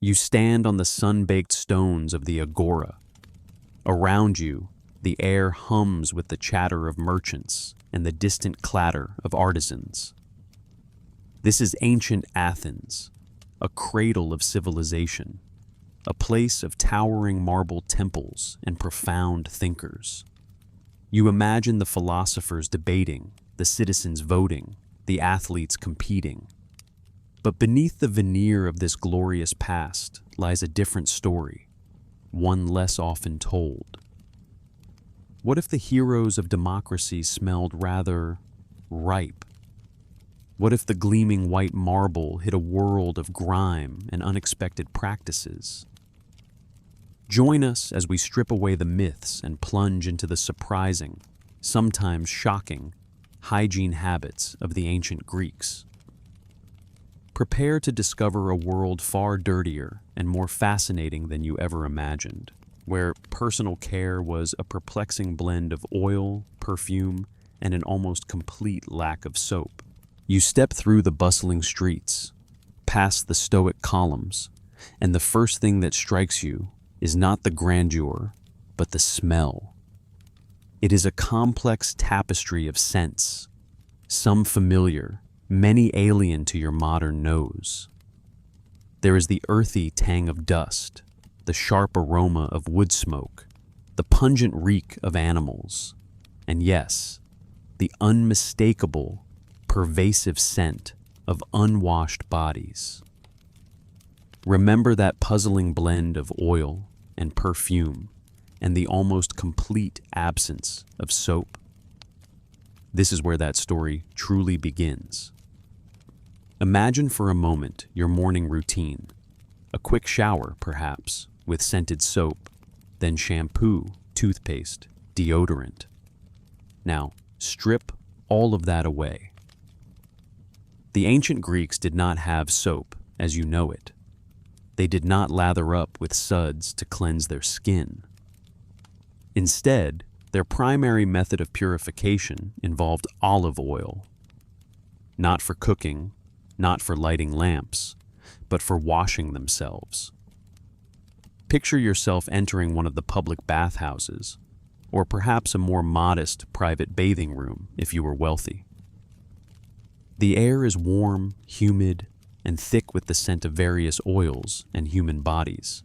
You stand on the sun-baked stones of the agora. Around you, the air hums with the chatter of merchants and the distant clatter of artisans. This is ancient Athens, a cradle of civilization, a place of towering marble temples and profound thinkers. You imagine the philosophers debating, the citizens voting, the athletes competing. But beneath the veneer of this glorious past lies a different story, one less often told. What if the heroes of democracy smelled rather ripe? What if the gleaming white marble hid a world of grime and unexpected practices? Join us as we strip away the myths and plunge into the surprising, sometimes shocking, hygiene habits of the ancient Greeks. Prepare to discover a world far dirtier and more fascinating than you ever imagined, where personal care was a perplexing blend of oil, perfume, and an almost complete lack of soap. You step through the bustling streets, past the stoic columns, and the first thing that strikes you is not the grandeur, but the smell. It is a complex tapestry of scents, some familiar, many alien to your modern nose. There is the earthy tang of dust, the sharp aroma of wood smoke, the pungent reek of animals, and yes, the unmistakable, pervasive scent of unwashed bodies. Remember that puzzling blend of oil and perfume and the almost complete absence of soap? This is where that story truly begins. Imagine for a moment your morning routine. A quick shower, perhaps, with scented soap, then shampoo, toothpaste, deodorant. Now, strip all of that away. The ancient Greeks did not have soap as you know it. They did not lather up with suds to cleanse their skin. Instead, their primary method of purification involved olive oil. Not for cooking, not for lighting lamps, but for washing themselves. Picture yourself entering one of the public bathhouses, or perhaps a more modest private bathing room if you were wealthy. The air is warm, humid, and thick with the scent of various oils and human bodies.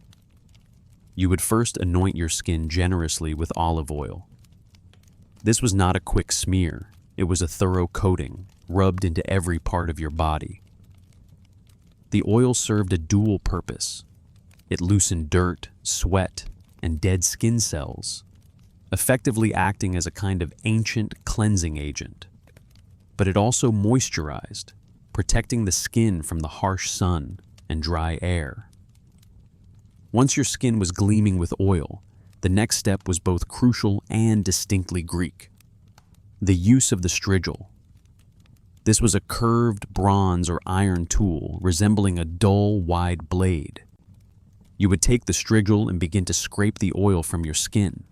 You would first anoint your skin generously with olive oil. This was not a quick smear, it was a thorough coating, rubbed into every part of your body. The oil served a dual purpose. It loosened dirt, sweat, and dead skin cells, effectively acting as a kind of ancient cleansing agent. But it also moisturized, protecting the skin from the harsh sun and dry air. Once your skin was gleaming with oil, the next step was both crucial and distinctly Greek: the use of the strigil. This was a curved bronze or iron tool resembling a dull, wide blade. You would take the strigil and begin to scrape the oil from your skin.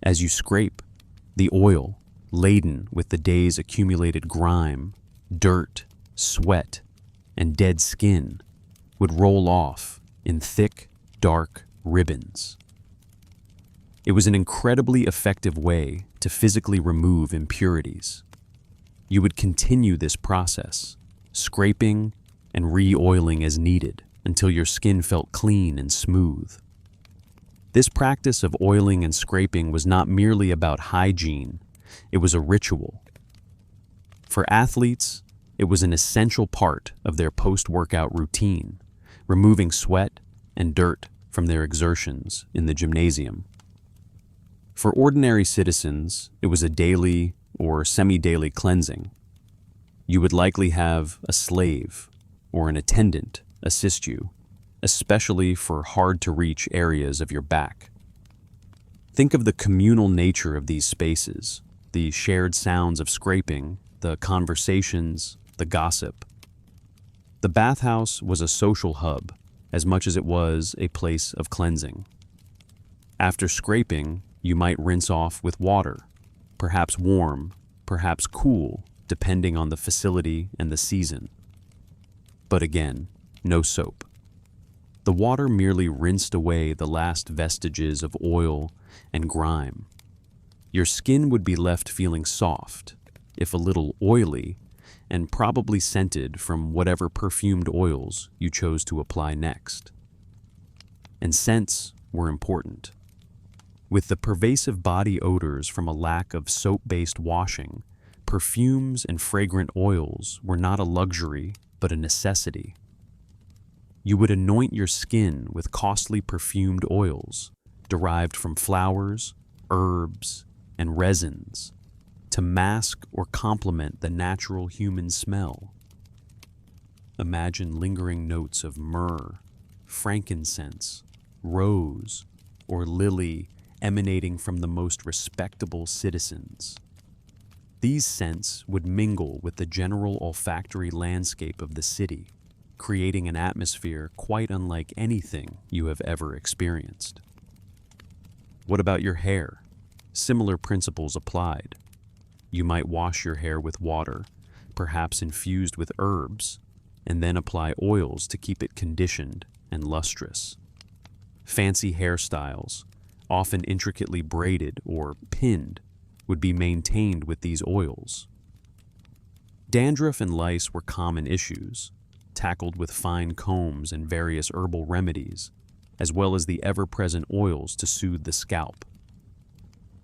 As you scrape, the oil, laden with the day's accumulated grime, dirt, sweat, and dead skin, would roll off in thick, dark ribbons. It was an incredibly effective way to physically remove impurities. You would continue this process, scraping and re-oiling as needed until your skin felt clean and smooth. This practice of oiling and scraping was not merely about hygiene, it was a ritual. For athletes, it was an essential part of their post-workout routine, removing sweat and dirt from their exertions in the gymnasium. For ordinary citizens, it was a daily or semi-daily cleansing. You would likely have a slave or an attendant assist you, especially for hard-to-reach areas of your back. Think of the communal nature of these spaces, the shared sounds of scraping, the conversations, the gossip. The bathhouse was a social hub as much as it was a place of cleansing. After scraping, you might rinse off with water, perhaps warm, perhaps cool, depending on the facility and the season. But again, no soap. The water merely rinsed away the last vestiges of oil and grime. Your skin would be left feeling soft, if a little oily, and probably scented from whatever perfumed oils you chose to apply next. And scents were important. With the pervasive body odors from a lack of soap-based washing, perfumes and fragrant oils were not a luxury, but a necessity. You would anoint your skin with costly perfumed oils derived from flowers, herbs, and resins to mask or complement the natural human smell. Imagine lingering notes of myrrh, frankincense, rose, or lily emanating from the most respectable citizens. These scents would mingle with the general olfactory landscape of the city, creating an atmosphere quite unlike anything you have ever experienced. What about your hair? Similar principles applied. You might wash your hair with water, perhaps infused with herbs, and then apply oils to keep it conditioned and lustrous. Fancy hairstyles, often intricately braided or pinned, would be maintained with these oils. Dandruff and lice were common issues, tackled with fine combs and various herbal remedies, as well as the ever-present oils to soothe the scalp.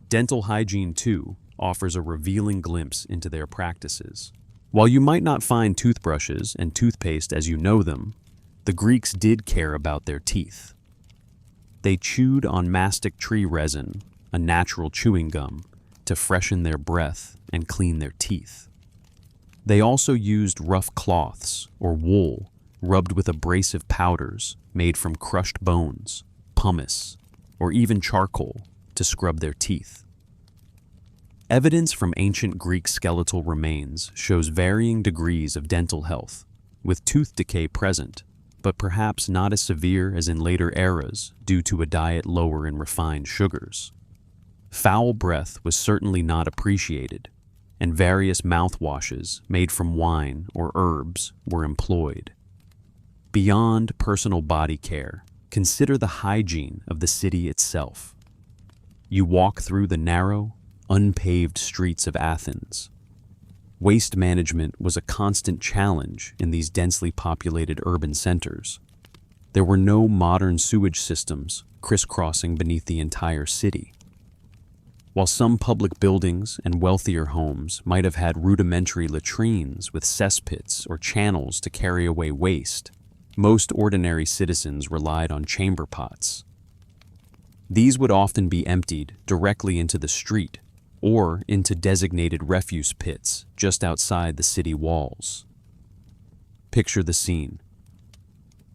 Dental hygiene, too, offers a revealing glimpse into their practices. While you might not find toothbrushes and toothpaste as you know them, the Greeks did care about their teeth. They chewed on mastic tree resin, a natural chewing gum, to freshen their breath and clean their teeth. They also used rough cloths or wool rubbed with abrasive powders made from crushed bones, pumice, or even charcoal to scrub their teeth. Evidence from ancient Greek skeletal remains shows varying degrees of dental health, with tooth decay present, but perhaps not as severe as in later eras due to a diet lower in refined sugars. Foul breath was certainly not appreciated, and various mouthwashes made from wine or herbs were employed. Beyond personal body care, consider the hygiene of the city itself. You walk through the narrow, unpaved streets of Athens. Waste management was a constant challenge in these densely populated urban centers. There were no modern sewage systems crisscrossing beneath the entire city. While some public buildings and wealthier homes might have had rudimentary latrines with cesspits or channels to carry away waste, most ordinary citizens relied on chamber pots. These would often be emptied directly into the street or into designated refuse pits just outside the city walls. Picture the scene.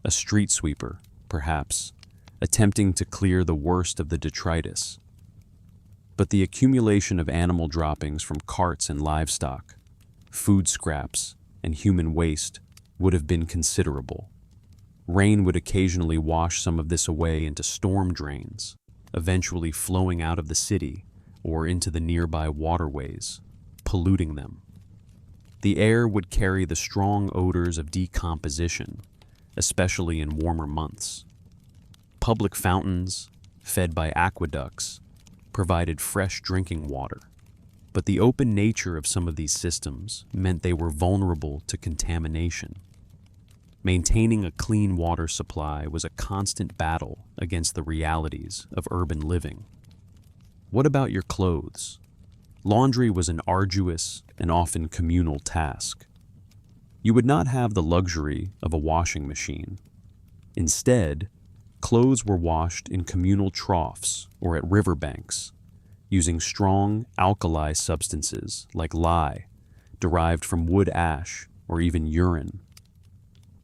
A street sweeper, perhaps, attempting to clear the worst of the detritus. But the accumulation of animal droppings from carts and livestock, food scraps, and human waste would have been considerable. Rain would occasionally wash some of this away into storm drains, eventually flowing out of the city or into the nearby waterways, polluting them. The air would carry the strong odors of decomposition, especially in warmer months. Public fountains, fed by aqueducts, provided fresh drinking water, but the open nature of some of these systems meant they were vulnerable to contamination. Maintaining a clean water supply was a constant battle against the realities of urban living. What about your clothes? Laundry was an arduous and often communal task. You would not have the luxury of a washing machine. Instead, clothes were washed in communal troughs or at riverbanks, using strong alkali substances like lye, derived from wood ash or even urine.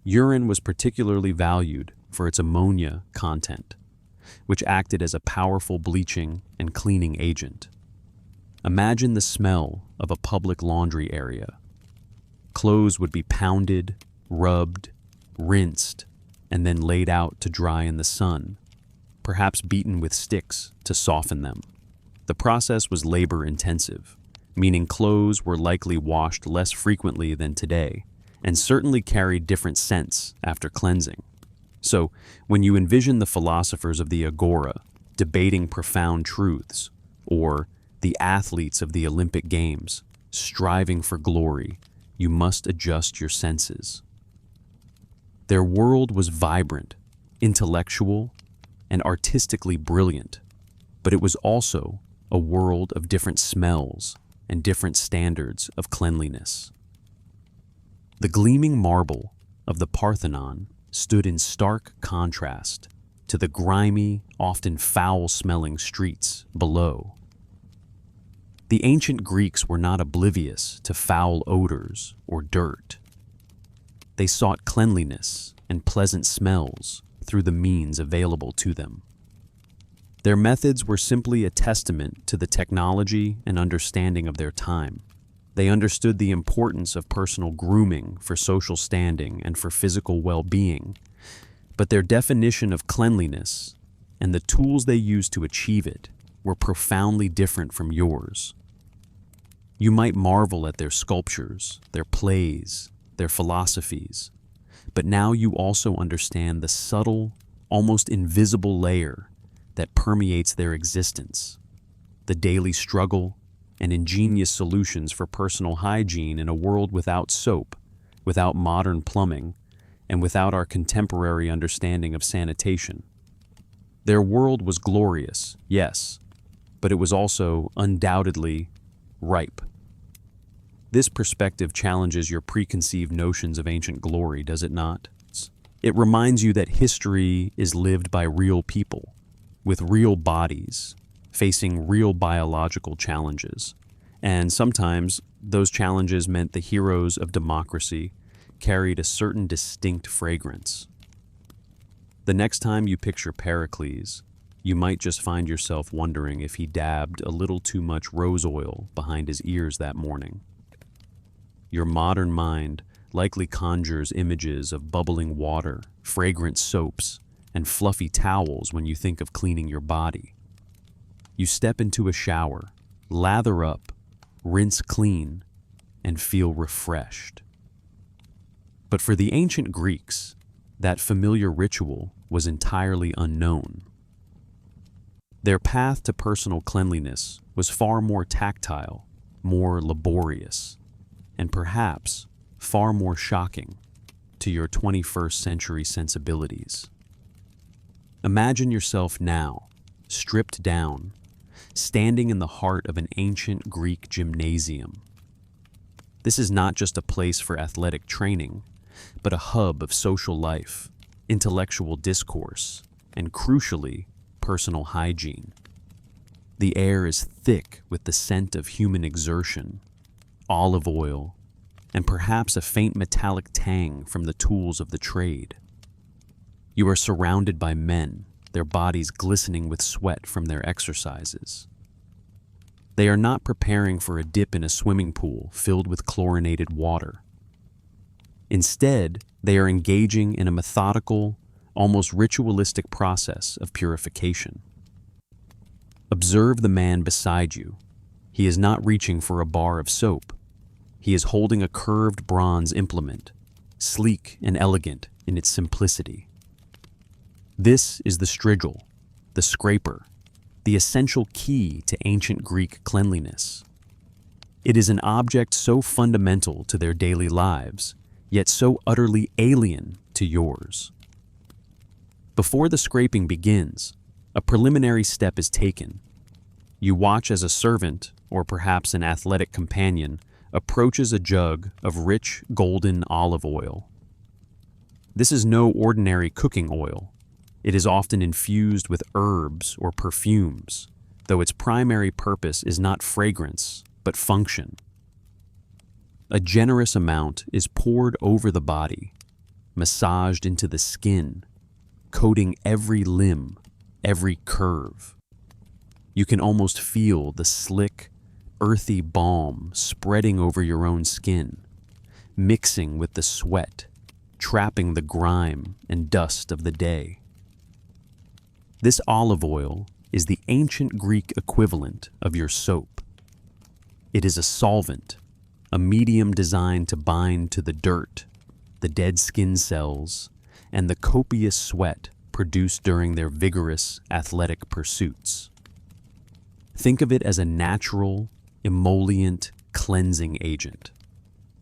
Urine was particularly valued for its ammonia content, which acted as a powerful bleaching and cleaning agent. Imagine the smell of a public laundry area. Clothes would be pounded, rubbed, rinsed, and then laid out to dry in the sun, perhaps beaten with sticks to soften them. The process was labor-intensive, meaning clothes were likely washed less frequently than today, and certainly carried different scents after cleansing. So, when you envision the philosophers of the Agora debating profound truths, or the athletes of the Olympic Games striving for glory, you must adjust your senses. Their world was vibrant, intellectual, and artistically brilliant, but it was also a world of different smells and different standards of cleanliness. The gleaming marble of the Parthenon stood in stark contrast to the grimy, often foul-smelling streets below. The ancient Greeks were not oblivious to foul odors or dirt. They sought cleanliness and pleasant smells through the means available to them. Their methods were simply a testament to the technology and understanding of their time. They understood the importance of personal grooming for social standing and for physical well-being, but their definition of cleanliness and the tools they used to achieve it were profoundly different from yours. You might marvel at their sculptures, their plays, their philosophies, but now you also understand the subtle, almost invisible layer that permeates their existence, the daily struggle and ingenious solutions for personal hygiene in a world without soap, without modern plumbing, and without our contemporary understanding of sanitation. Their world was glorious, yes, but it was also undoubtedly ripe. This perspective challenges your preconceived notions of ancient glory, does it not? It reminds you that history is lived by real people, with real bodies, facing real biological challenges. And sometimes those challenges meant the heroes of democracy carried a certain distinct fragrance. The next time you picture Pericles, you might just find yourself wondering if he dabbed a little too much rose oil behind his ears that morning. Your modern mind likely conjures images of bubbling water, fragrant soaps, and fluffy towels when you think of cleaning your body. You step into a shower, lather up, rinse clean, and feel refreshed. But for the ancient Greeks, that familiar ritual was entirely unknown. Their path to personal cleanliness was far more tactile, more laborious, and perhaps far more shocking to your 21st century sensibilities. Imagine yourself now, stripped down, standing in the heart of an ancient Greek gymnasium. This is not just a place for athletic training, but a hub of social life, intellectual discourse, and crucially, personal hygiene. The air is thick with the scent of human exertion, olive oil, and perhaps a faint metallic tang from the tools of the trade. You are surrounded by men, their bodies glistening with sweat from their exercises. They are not preparing for a dip in a swimming pool filled with chlorinated water. Instead, they are engaging in a methodical, almost ritualistic process of purification. Observe the man beside you. He is not reaching for a bar of soap. He is holding a curved bronze implement, sleek and elegant in its simplicity. This is the strigil, the scraper, the essential key to ancient Greek cleanliness. It is an object so fundamental to their daily lives, yet so utterly alien to yours. Before the scraping begins, a preliminary step is taken. You watch as a servant, or perhaps an athletic companion, approaches a jug of rich golden olive oil. This is no ordinary cooking oil. It is often infused with herbs or perfumes, though its primary purpose is not fragrance, but function. A generous amount is poured over the body, massaged into the skin, coating every limb, every curve. You can almost feel the slick, earthy balm spreading over your own skin, mixing with the sweat, trapping the grime and dust of the day. This olive oil is the ancient Greek equivalent of your soap. It is a solvent, a medium designed to bind to the dirt, the dead skin cells, and the copious sweat produced during their vigorous athletic pursuits. Think of it as a natural, emollient cleansing agent,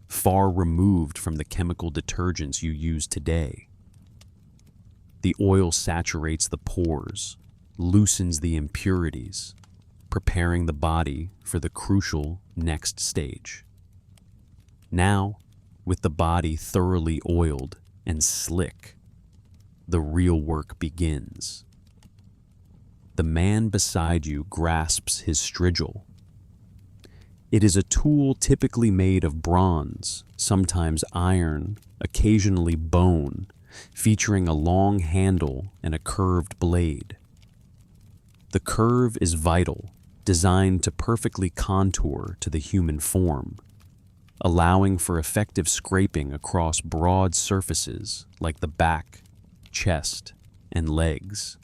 far removed from the chemical detergents you use today. The oil saturates the pores, loosens the impurities, preparing the body for the crucial next stage. Now, with the body thoroughly oiled and slick, the real work begins. The man beside you grasps his strigil. It is a tool typically made of bronze, sometimes iron, occasionally bone, featuring a long handle and a curved blade. The curve is vital, designed to perfectly contour to the human form, allowing for effective scraping across broad surfaces like the back, chest, and legs.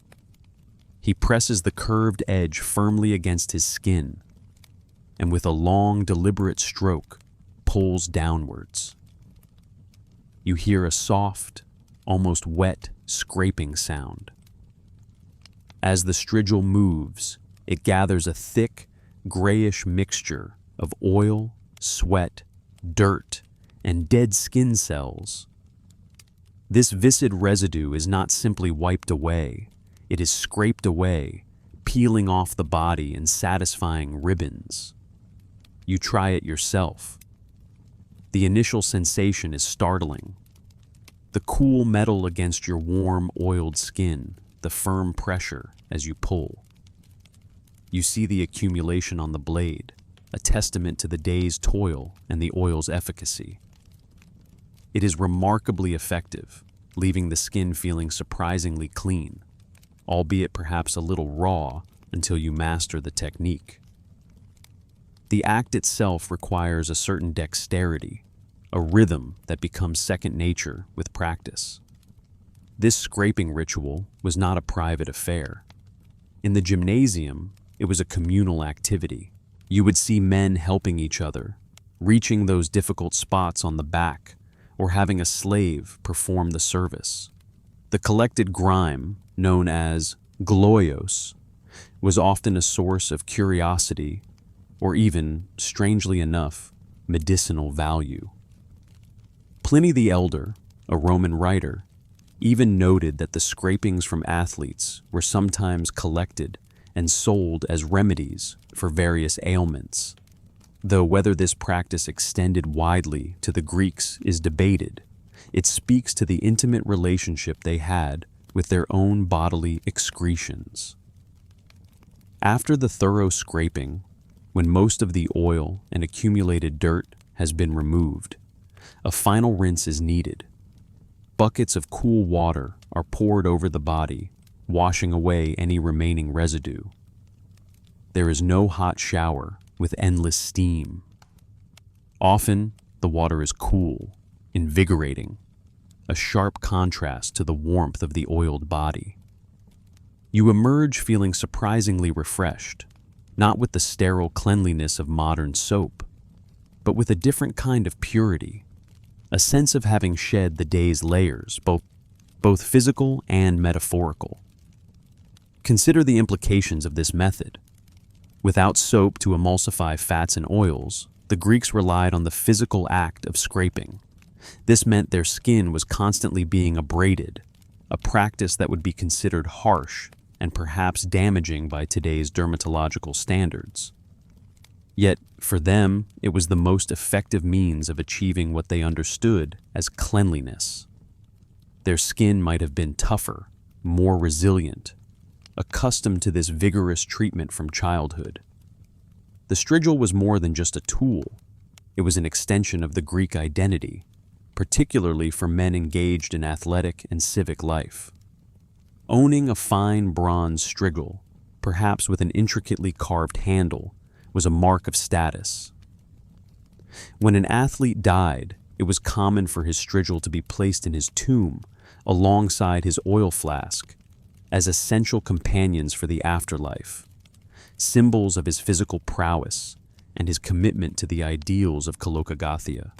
He presses the curved edge firmly against his skin, and with a long, deliberate stroke, pulls downwards. You hear a soft, almost wet, scraping sound. As the strigil moves, it gathers a thick, grayish mixture of oil, sweat, dirt, and dead skin cells. This viscid residue is not simply wiped away, it is scraped away, peeling off the body in satisfying ribbons. You try it yourself. The initial sensation is startling. The cool metal against your warm, oiled skin, the firm pressure as you pull. You see the accumulation on the blade, a testament to the day's toil and the oil's efficacy. It is remarkably effective, leaving the skin feeling surprisingly clean, albeit perhaps a little raw until you master the technique. The act itself requires a certain dexterity, a rhythm that becomes second nature with practice. This scraping ritual was not a private affair. In the gymnasium, it was a communal activity. You would see men helping each other, reaching those difficult spots on the back, or having a slave perform the service. The collected grime, known as gloios, was often a source of curiosity or even, strangely enough, medicinal value. Pliny the Elder, a Roman writer, even noted that the scrapings from athletes were sometimes collected and sold as remedies for various ailments. Though whether this practice extended widely to the Greeks is debated, it speaks to the intimate relationship they had with their own bodily excretions. After the thorough scraping, when most of the oil and accumulated dirt has been removed, a final rinse is needed. Buckets of cool water are poured over the body, washing away any remaining residue. There is no hot shower with endless steam. Often, the water is cool, invigorating, a sharp contrast to the warmth of the oiled body. You emerge feeling surprisingly refreshed, not with the sterile cleanliness of modern soap, but with a different kind of purity, a sense of having shed the day's layers, both physical and metaphorical. Consider the implications of this method. Without soap to emulsify fats and oils, the Greeks relied on the physical act of scraping. This meant their skin was constantly being abraded, a practice that would be considered harsh and perhaps damaging by today's dermatological standards. Yet, for them, it was the most effective means of achieving what they understood as cleanliness. Their skin might have been tougher, more resilient, accustomed to this vigorous treatment from childhood. The strigil was more than just a tool. It was an extension of the Greek identity, particularly for men engaged in athletic and civic life. Owning a fine bronze strigil, perhaps with an intricately carved handle, was a mark of status. When an athlete died, it was common for his strigil to be placed in his tomb alongside his oil flask as essential companions for the afterlife, symbols of his physical prowess and his commitment to the ideals of Kolokagathia,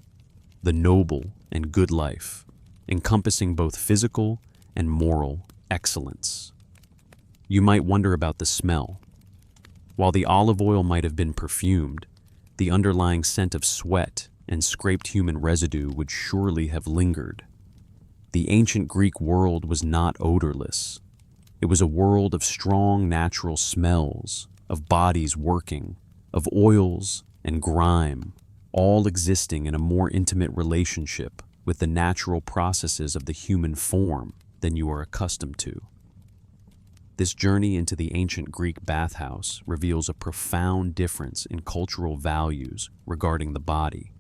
the noble and good life. encompassing both physical and moral excellence. You might wonder about the smell. While the olive oil might have been perfumed, the underlying scent of sweat and scraped human residue would surely have lingered. The ancient Greek world was not odorless. It was a world of strong natural smells, of bodies working, of oils and grime, all existing in a more intimate relationship with the natural processes of the human form than you are accustomed to. This journey into the ancient Greek bathhouse reveals a profound difference in cultural values regarding the body.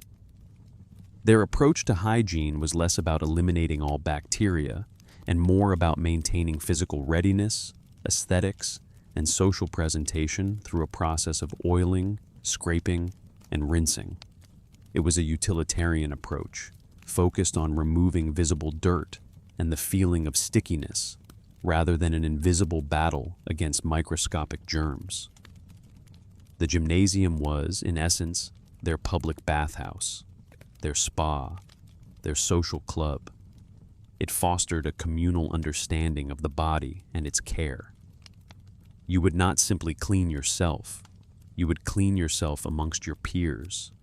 Their approach to hygiene was less about eliminating all bacteria and more about maintaining physical readiness, aesthetics, and social presentation through a process of oiling, scraping, and rinsing. It was a utilitarian approach, focused on removing visible dirt and the feeling of stickiness, rather than an invisible battle against microscopic germs. The gymnasium was, in essence, their public bathhouse, their spa, their social club. It fostered a communal understanding of the body and its care. You would not simply clean yourself, you would clean yourself amongst your peers,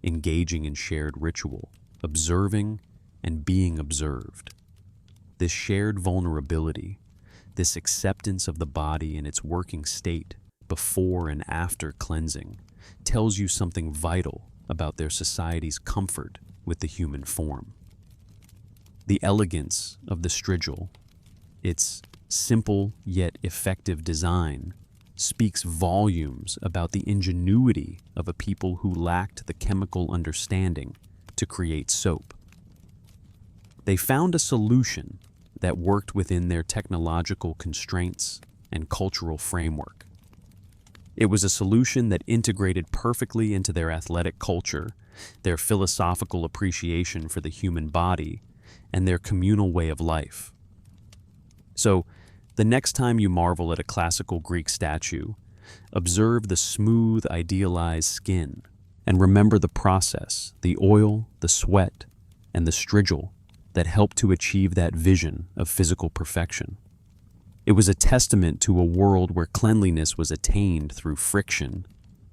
engaging in shared ritual, observing and being observed. This shared vulnerability, this acceptance of the body in its working state before and after cleansing, tells you something vital about their society's comfort with the human form. The elegance of the strigil, its simple yet effective design, speaks volumes about the ingenuity of a people who lacked the chemical understanding to create soap. They found a solution that worked within their technological constraints and cultural framework. It was a solution that integrated perfectly into their athletic culture, their philosophical appreciation for the human body, and their communal way of life. So, the next time you marvel at a classical Greek statue, observe the smooth, idealized skin, and remember the process, the oil, the sweat, and the strigil that helped to achieve that vision of physical perfection. It was a testament to a world where cleanliness was attained through friction,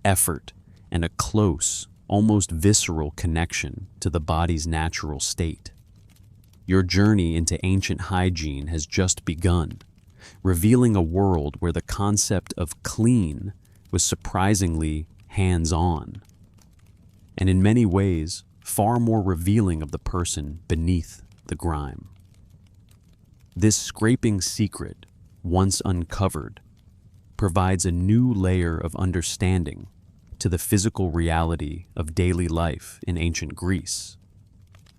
effort, and a close, almost visceral connection to the body's natural state. Your journey into ancient hygiene has just begun, revealing a world where the concept of clean was surprisingly hands-on, and in many ways, far more revealing of the person beneath the grime. This scraping secret, once uncovered, provides a new layer of understanding to the physical reality of daily life in ancient Greece.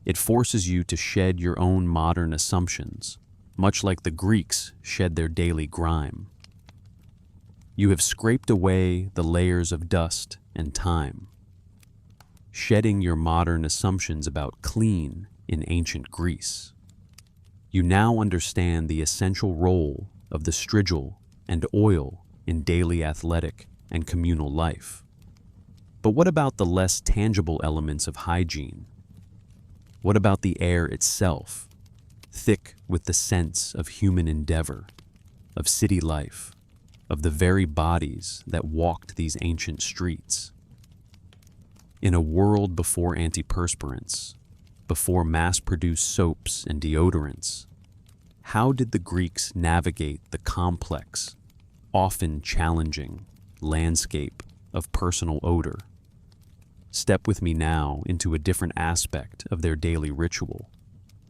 It forces you to shed your own modern assumptions, much like the Greeks shed their daily grime. You have scraped away the layers of dust and time, shedding your modern assumptions about clean in ancient Greece. You now understand the essential role of the strigil and oil in daily athletic and communal life. But what about the less tangible elements of hygiene? What about the air itself, thick with the sense of human endeavor, of city life, of the very bodies that walked these ancient streets? In a world before antiperspirants, before mass-produced soaps and deodorants, how did the Greeks navigate the complex, often challenging, landscape of personal odor? Step with me now into a different aspect of their daily ritual,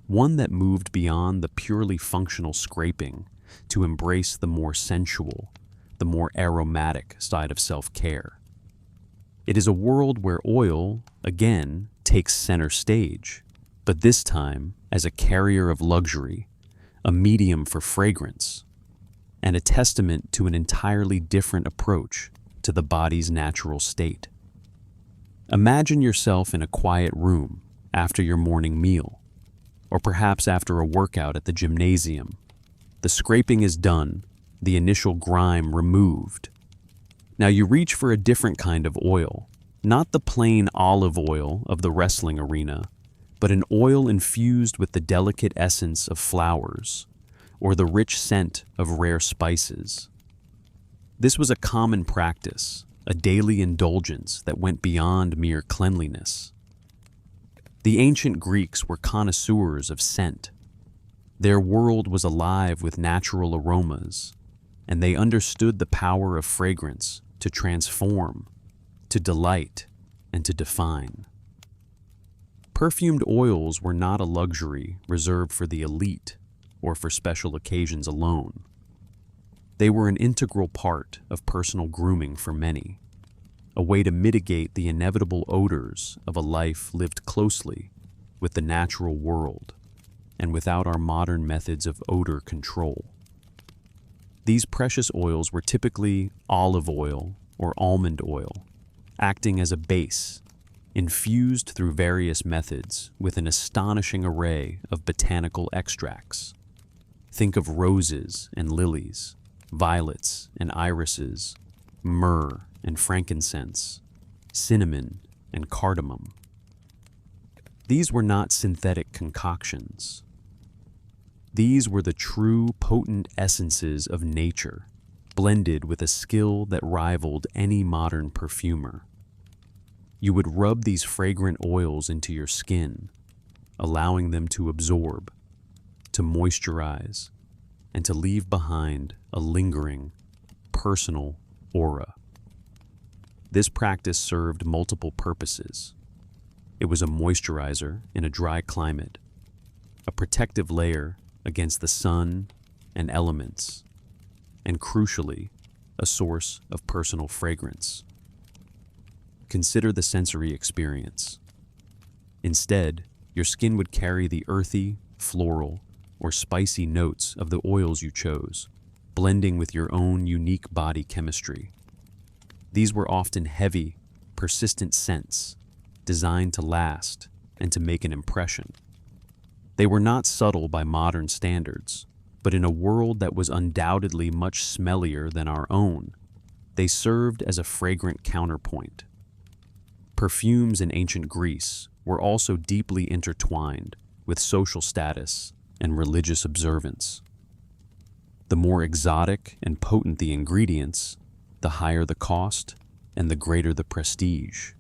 one that moved beyond the purely functional scraping to embrace the more sensual, the more aromatic side of self-care. It is a world where oil, again, takes center stage, but this time as a carrier of luxury, a medium for fragrance, and a testament to an entirely different approach to the body's natural state. Imagine yourself in a quiet room after your morning meal, or perhaps after a workout at the gymnasium. The scraping is done, the initial grime removed. Now you reach for a different kind of oil, not the plain olive oil of the wrestling arena, but an oil infused with the delicate essence of flowers or the rich scent of rare spices. This was a common practice, a daily indulgence that went beyond mere cleanliness. The ancient Greeks were connoisseurs of scent. Their world was alive with natural aromas, and they understood the power of fragrance to transform, to delight, and to define. Perfumed oils were not a luxury reserved for the elite or for special occasions alone. They were an integral part of personal grooming for many, a way to mitigate the inevitable odors of a life lived closely with the natural world and without our modern methods of odor control. These precious oils were typically olive oil or almond oil, acting as a base, infused through various methods with an astonishing array of botanical extracts. Think of roses and lilies, violets and irises, myrrh and frankincense, cinnamon and cardamom. These were not synthetic concoctions. These were the true potent essences of nature, blended with a skill that rivaled any modern perfumer. You would rub these fragrant oils into your skin, allowing them to absorb, to moisturize, and to leave behind a lingering, personal aura. This practice served multiple purposes. It was a moisturizer in a dry climate, a protective layer against the sun and elements, and crucially, a source of personal fragrance. Consider the sensory experience. Instead, your skin would carry the earthy, floral, or spicy notes of the oils you chose, blending with your own unique body chemistry. These were often heavy, persistent scents, designed to last and to make an impression. They were not subtle by modern standards, but in a world that was undoubtedly much smellier than our own, they served as a fragrant counterpoint. Perfumes in ancient Greece were also deeply intertwined with social status and religious observance. The more exotic and potent the ingredients, the higher the cost and the greater the prestige.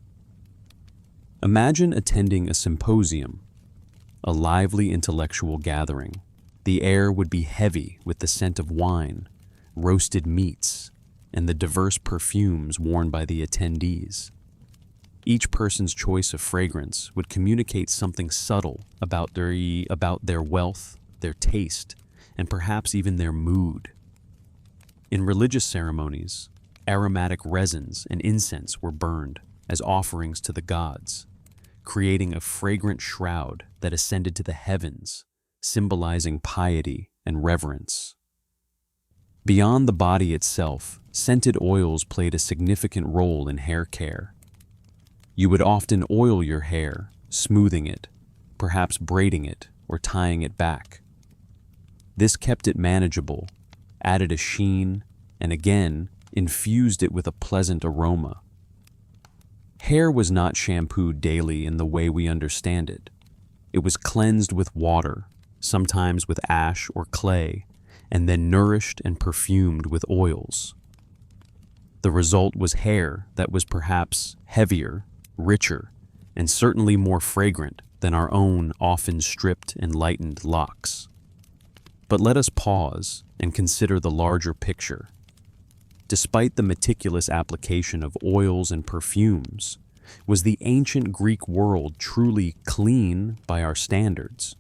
Imagine attending a symposium, a lively intellectual gathering. The air would be heavy with the scent of wine, roasted meats, and the diverse perfumes worn by the attendees. Each person's choice of fragrance would communicate something subtle about their wealth, their taste, and perhaps even their mood. In religious ceremonies, aromatic resins and incense were burned as offerings to the gods, creating a fragrant shroud that ascended to the heavens, symbolizing piety and reverence. Beyond the body itself, scented oils played a significant role in hair care. You would often oil your hair, smoothing it, perhaps braiding it or tying it back. This kept it manageable, added a sheen, and again, infused it with a pleasant aroma. Hair was not shampooed daily in the way we understand it. It was cleansed with water, sometimes with ash or clay, and then nourished and perfumed with oils. The result was hair that was perhaps heavier, richer, and certainly more fragrant than our own often stripped and lightened locks. But let us pause and consider the larger picture. Despite the meticulous application of oils and perfumes, was the ancient Greek world truly clean by our standards?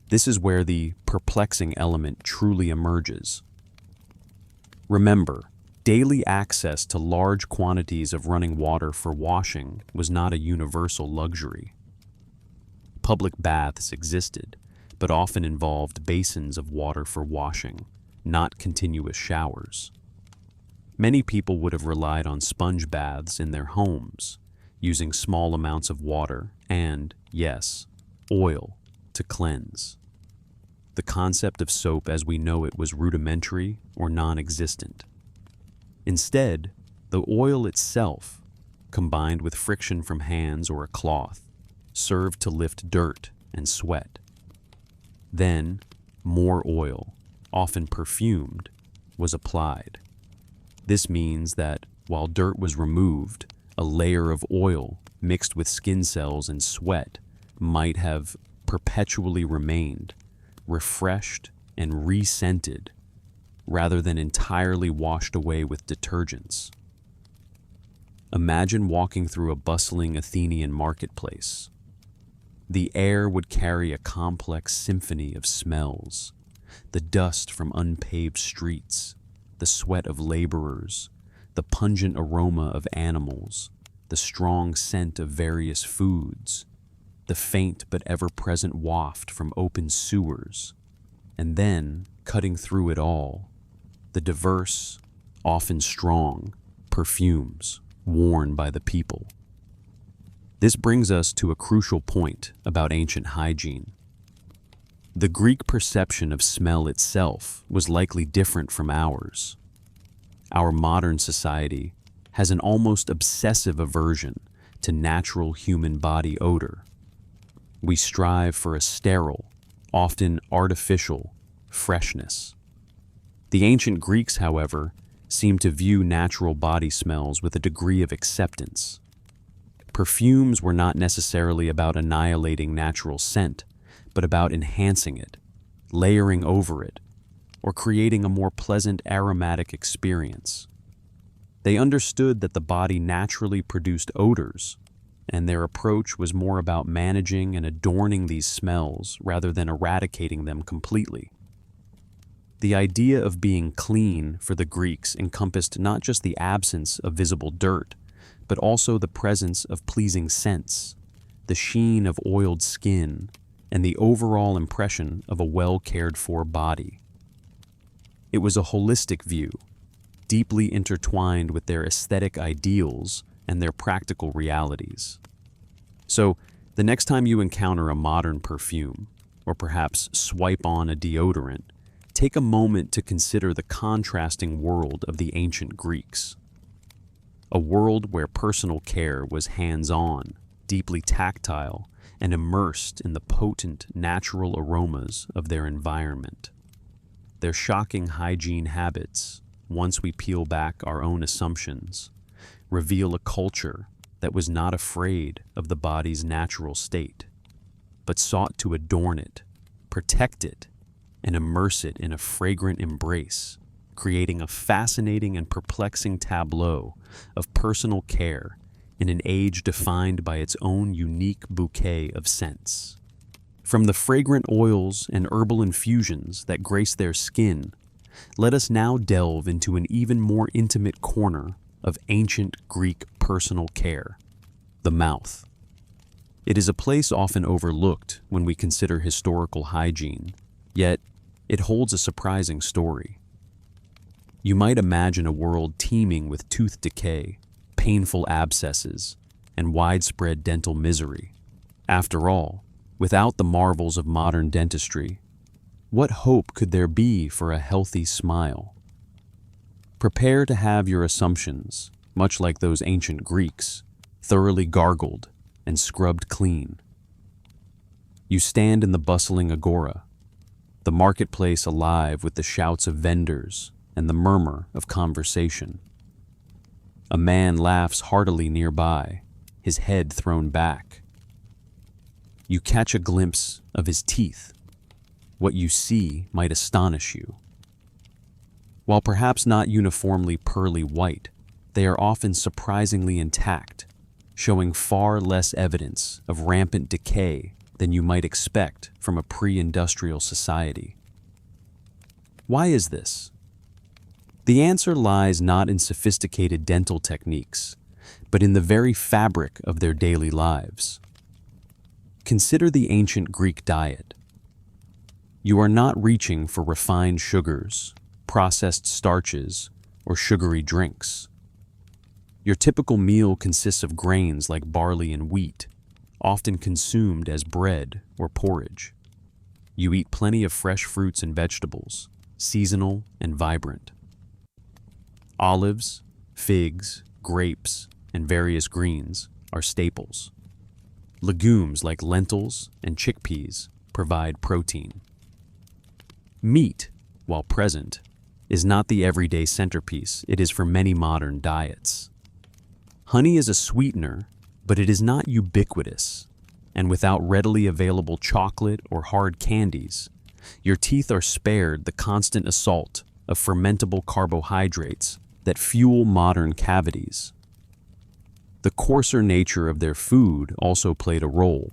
This is where the perplexing element truly emerges. Remember, daily access to large quantities of running water for washing was not a universal luxury. Public baths existed, but often involved basins of water for washing, not continuous showers. Many people would have relied on sponge baths in their homes, using small amounts of water and, yes, oil to cleanse. The concept of soap as we know it was rudimentary or non-existent. Instead, the oil itself, combined with friction from hands or a cloth, served to lift dirt and sweat. Then, more oil, often perfumed, was applied. This means that while dirt was removed, a layer of oil mixed with skin cells and sweat might have perpetually remained, refreshed and re-scented, rather than entirely washed away with detergents. Imagine walking through a bustling Athenian marketplace. The air would carry a complex symphony of smells: the dust from unpaved streets, the sweat of laborers, the pungent aroma of animals, the strong scent of various foods, the faint but ever-present waft from open sewers, and then, cutting through it all, the diverse, often strong, perfumes worn by the people. This brings us to a crucial point about ancient hygiene. The Greek perception of smell itself was likely different from ours. Our modern society has an almost obsessive aversion to natural human body odor. We strive for a sterile, often artificial, freshness. The ancient Greeks, however, seemed to view natural body smells with a degree of acceptance. Perfumes were not necessarily about annihilating natural scent, but about enhancing it, layering over it, or creating a more pleasant aromatic experience. They understood that the body naturally produced odors, and their approach was more about managing and adorning these smells rather than eradicating them completely. The idea of being clean for the Greeks encompassed not just the absence of visible dirt, but also the presence of pleasing scents, the sheen of oiled skin, and the overall impression of a well-cared-for body. It was a holistic view, deeply intertwined with their aesthetic ideals and their practical realities. So, the next time you encounter a modern perfume, or perhaps swipe on a deodorant, take a moment to consider the contrasting world of the ancient Greeks. A world where personal care was hands-on, deeply tactile, and immersed in the potent natural aromas of their environment. Their shocking hygiene habits, once we peel back our own assumptions, reveal a culture that was not afraid of the body's natural state, but sought to adorn it, protect it, and immerse it in a fragrant embrace, creating a fascinating and perplexing tableau of personal care in an age defined by its own unique bouquet of scents. From the fragrant oils and herbal infusions that grace their skin, let us now delve into an even more intimate corner of ancient Greek personal care: the mouth. It is a place often overlooked when we consider historical hygiene, yet it holds a surprising story. You might imagine a world teeming with tooth decay, painful abscesses, and widespread dental misery. After all, without the marvels of modern dentistry, what hope could there be for a healthy smile? Prepare to have your assumptions, much like those ancient Greeks, thoroughly gargled and scrubbed clean. You stand in the bustling agora, the marketplace alive with the shouts of vendors and the murmur of conversation. A man laughs heartily nearby, his head thrown back. You catch a glimpse of his teeth. What you see might astonish you. While perhaps not uniformly pearly white, they are often surprisingly intact, showing far less evidence of rampant decay than you might expect from a pre-industrial society. Why is this? The answer lies not in sophisticated dental techniques, but in the very fabric of their daily lives. Consider the ancient Greek diet. You are not reaching for refined sugars, processed starches, or sugary drinks. Your typical meal consists of grains like barley and wheat, often consumed as bread or porridge. You eat plenty of fresh fruits and vegetables, seasonal and vibrant. Olives, figs, grapes, and various greens are staples. Legumes like lentils and chickpeas provide protein. Meat, while present, is not the everyday centerpiece it is for many modern diets. Honey is a sweetener, but it is not ubiquitous, and without readily available chocolate or hard candies, your teeth are spared the constant assault of fermentable carbohydrates that fuel modern cavities. The coarser nature of their food also played a role.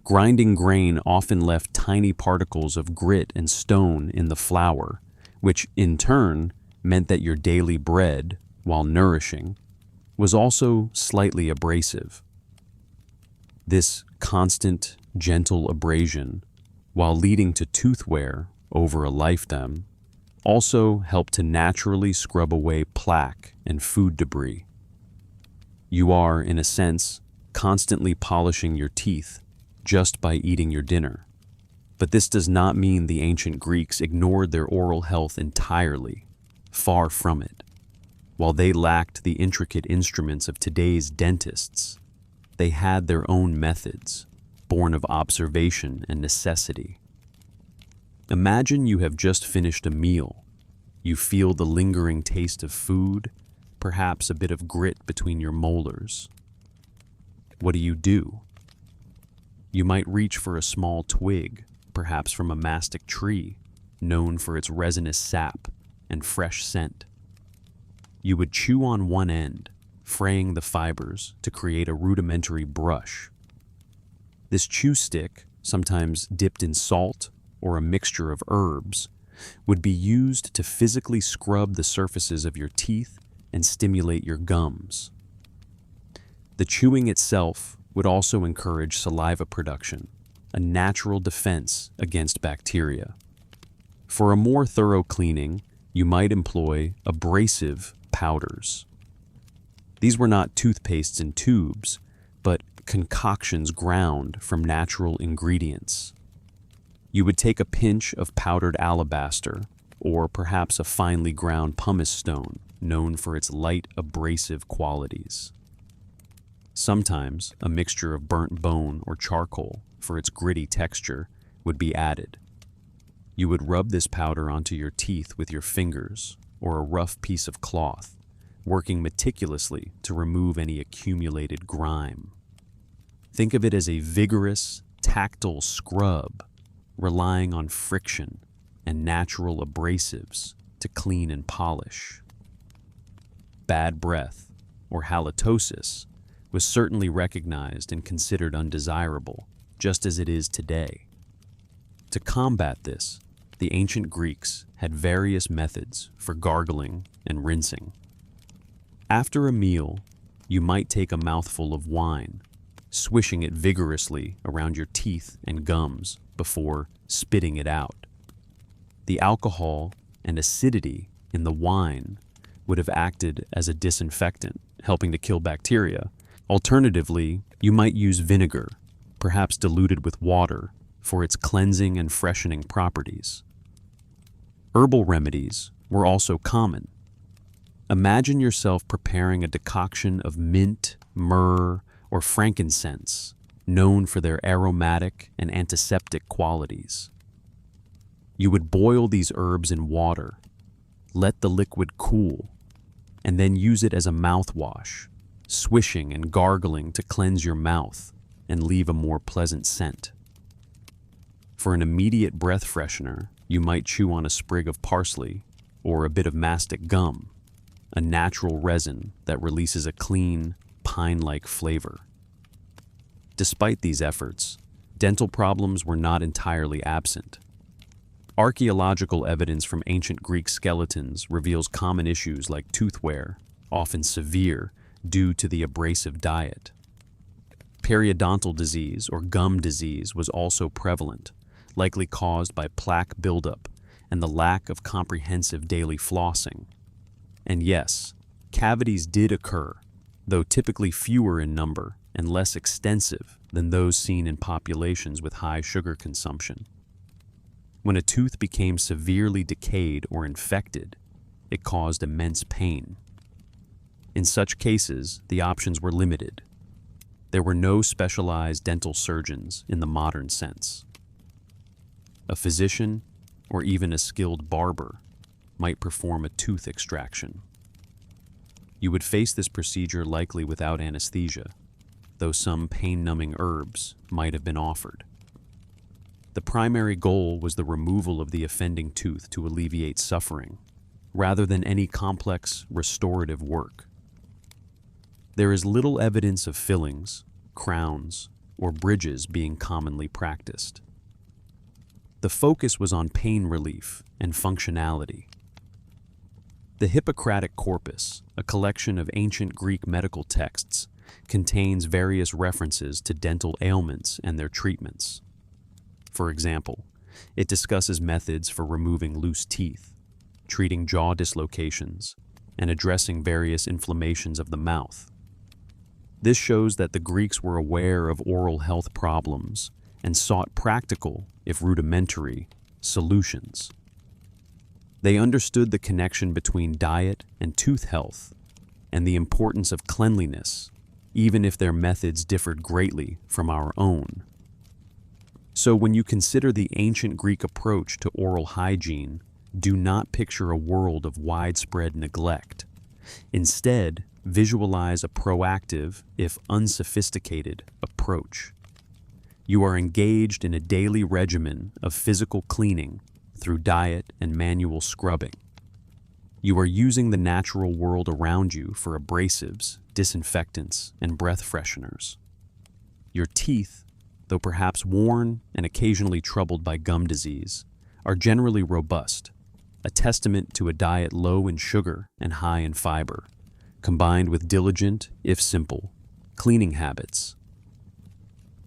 Grinding grain often left tiny particles of grit and stone in the flour, which in turn meant that your daily bread, while nourishing, was also slightly abrasive. This constant, gentle abrasion, while leading to tooth wear over a lifetime, also helped to naturally scrub away plaque and food debris. You are, in a sense, constantly polishing your teeth just by eating your dinner. But this does not mean the ancient Greeks ignored their oral health entirely. Far from it. While they lacked the intricate instruments of today's dentists, they had their own methods, born of observation and necessity. Imagine you have just finished a meal. You feel the lingering taste of food, perhaps a bit of grit between your molars. What do? You might reach for a small twig, perhaps from a mastic tree, known for its resinous sap and fresh scent. You would chew on one end, fraying the fibers to create a rudimentary brush. This chew stick, sometimes dipped in salt or a mixture of herbs, would be used to physically scrub the surfaces of your teeth and stimulate your gums. The chewing itself would also encourage saliva production, a natural defense against bacteria. For a more thorough cleaning, you might employ abrasive powders. These were not toothpastes in tubes, but concoctions ground from natural ingredients. You would take a pinch of powdered alabaster, or perhaps a finely ground pumice stone, known for its light abrasive qualities. Sometimes a mixture of burnt bone or charcoal, for its gritty texture, would be added. You would rub this powder onto your teeth with your fingers or a rough piece of cloth, working meticulously to remove any accumulated grime. Think of it as a vigorous, tactile scrub, relying on friction and natural abrasives to clean and polish. Bad breath, or halitosis, was certainly recognized and considered undesirable, just as it is today. To combat this, the ancient Greeks had various methods for gargling and rinsing. After a meal, you might take a mouthful of wine, swishing it vigorously around your teeth and gums before spitting it out. The alcohol and acidity in the wine would have acted as a disinfectant, helping to kill bacteria. Alternatively, you might use vinegar, perhaps diluted with water, for its cleansing and freshening properties. Herbal remedies were also common. Imagine yourself preparing a decoction of mint, myrrh, or frankincense, known for their aromatic and antiseptic qualities. You would boil these herbs in water, let the liquid cool, and then use it as a mouthwash, swishing and gargling to cleanse your mouth and leave a more pleasant scent. For an immediate breath freshener, you might chew on a sprig of parsley or a bit of mastic gum, a natural resin that releases a clean, pine-like flavor. Despite these efforts, dental problems were not entirely absent. Archaeological evidence from ancient Greek skeletons reveals common issues like tooth wear, often severe due to the abrasive diet. Periodontal disease or gum disease was also prevalent, likely caused by plaque buildup and the lack of comprehensive daily flossing. And yes, cavities did occur, though typically fewer in number and less extensive than those seen in populations with high sugar consumption. When a tooth became severely decayed or infected, it caused immense pain. In such cases, the options were limited. There were no specialized dental surgeons in the modern sense. A physician, or even a skilled barber, might perform a tooth extraction. You would face this procedure likely without anesthesia, though some pain-numbing herbs might have been offered. The primary goal was the removal of the offending tooth to alleviate suffering, rather than any complex restorative work. There is little evidence of fillings, crowns, or bridges being commonly practiced. The focus was on pain relief and functionality. The Hippocratic Corpus, a collection of ancient Greek medical texts, contains various references to dental ailments and their treatments. For example, it discusses methods for removing loose teeth, treating jaw dislocations, and addressing various inflammations of the mouth. This shows that the Greeks were aware of oral health problems and sought practical, if rudimentary, solutions. They understood the connection between diet and tooth health and the importance of cleanliness, even if their methods differed greatly from our own. So when you consider the ancient Greek approach to oral hygiene, do not picture a world of widespread neglect. Instead, visualize a proactive, if unsophisticated, approach. You are engaged in a daily regimen of physical cleaning through diet and manual scrubbing. You are using the natural world around you for abrasives, disinfectants, and breath fresheners. Your teeth, though perhaps worn and occasionally troubled by gum disease, are generally robust, a testament to a diet low in sugar and high in fiber, combined with diligent, if simple, cleaning habits.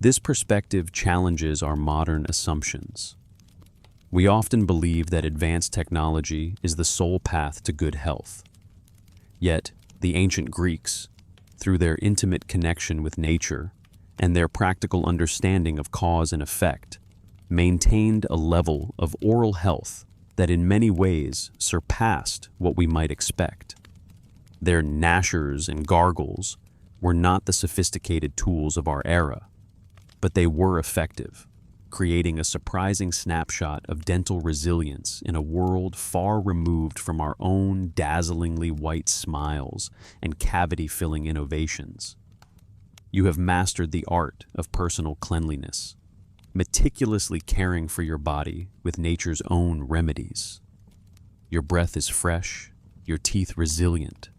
This perspective challenges our modern assumptions. We often believe that advanced technology is the sole path to good health. Yet, the ancient Greeks, through their intimate connection with nature and their practical understanding of cause and effect, maintained a level of oral health that in many ways surpassed what we might expect. Their gnashers and gargles were not the sophisticated tools of our era, but they were effective, creating a surprising snapshot of dental resilience in a world far removed from our own dazzlingly white smiles and cavity-filling innovations. You have mastered the art of personal cleanliness, meticulously caring for your body with nature's own remedies. Your breath is fresh, your teeth resilient.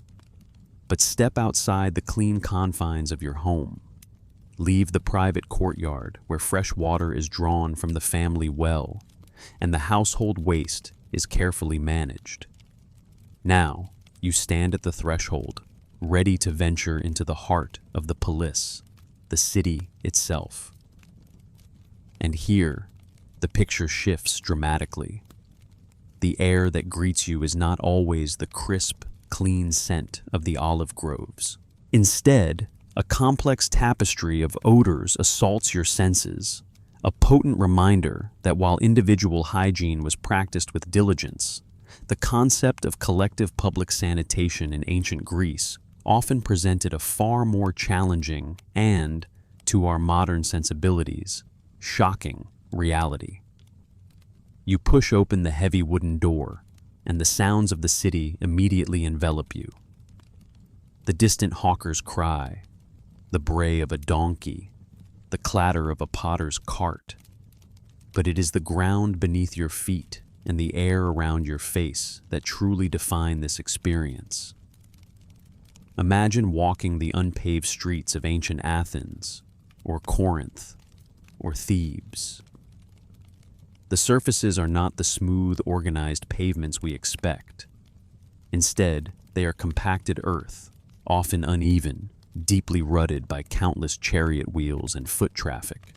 But step outside the clean confines of your home. Leave the private courtyard where fresh water is drawn from the family well, and the household waste is carefully managed. Now, you stand at the threshold, ready to venture into the heart of the polis, the city itself. And here, the picture shifts dramatically. The air that greets you is not always the crisp, clean scent of the olive groves. Instead, a complex tapestry of odors assaults your senses, a potent reminder that while individual hygiene was practiced with diligence, the concept of collective public sanitation in ancient Greece often presented a far more challenging and, to our modern sensibilities, shocking reality. You push open the heavy wooden door, and the sounds of the city immediately envelop you. The distant hawker's cry, the bray of a donkey, the clatter of a potter's cart. But it is the ground beneath your feet and the air around your face that truly define this experience. Imagine walking the unpaved streets of ancient Athens, or Corinth, or Thebes. The surfaces are not the smooth, organized pavements we expect. Instead, they are compacted earth, often uneven, deeply rutted by countless chariot wheels and foot traffic.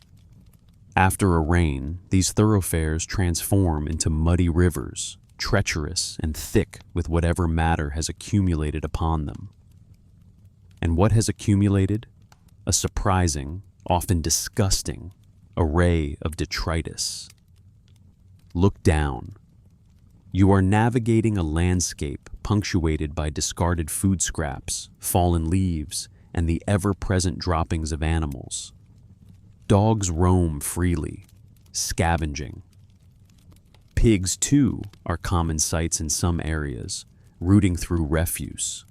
After a rain, these thoroughfares transform into muddy rivers, treacherous and thick with whatever matter has accumulated upon them. And what has accumulated? A surprising, often disgusting, array of detritus. Look down. You are navigating a landscape punctuated by discarded food scraps, fallen leaves, and the ever-present droppings of animals. Dogs roam freely, scavenging. Pigs, too, are common sights in some areas, rooting through refuse.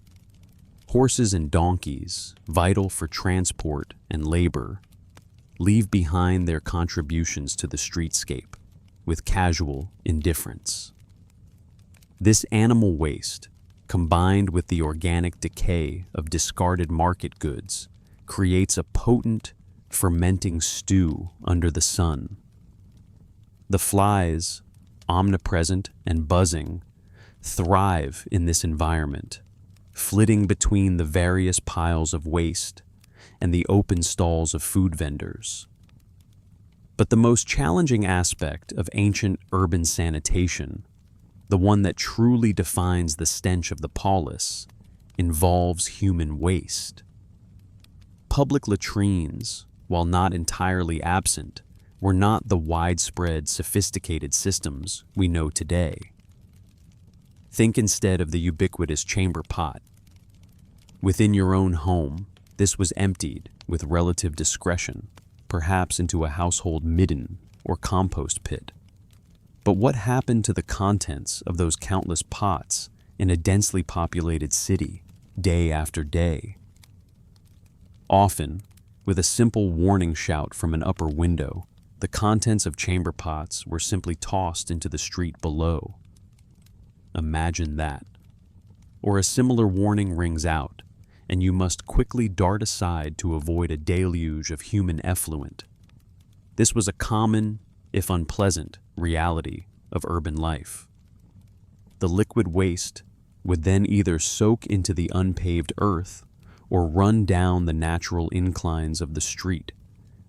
Horses and donkeys, vital for transport and labor, leave behind their contributions to the streetscape with casual indifference. This animal waste, combined with the organic decay of discarded market goods, creates a potent, fermenting stew under the sun. The flies, omnipresent and buzzing, thrive in this environment, flitting between the various piles of waste and the open stalls of food vendors. But the most challenging aspect of ancient urban sanitation, the one that truly defines the stench of the polis, involves human waste. Public latrines, while not entirely absent, were not the widespread, sophisticated systems we know today. Think instead of the ubiquitous chamber pot. Within your own home, this was emptied with relative discretion, perhaps into a household midden or compost pit. But what happened to the contents of those countless pots in a densely populated city, day after day? Often, with a simple warning shout from an upper window, the contents of chamber pots were simply tossed into the street below. Imagine that. Or a similar warning rings out, and you must quickly dart aside to avoid a deluge of human effluent. This was a common, if unpleasant, reality of urban life. The liquid waste would then either soak into the unpaved earth or run down the natural inclines of the street,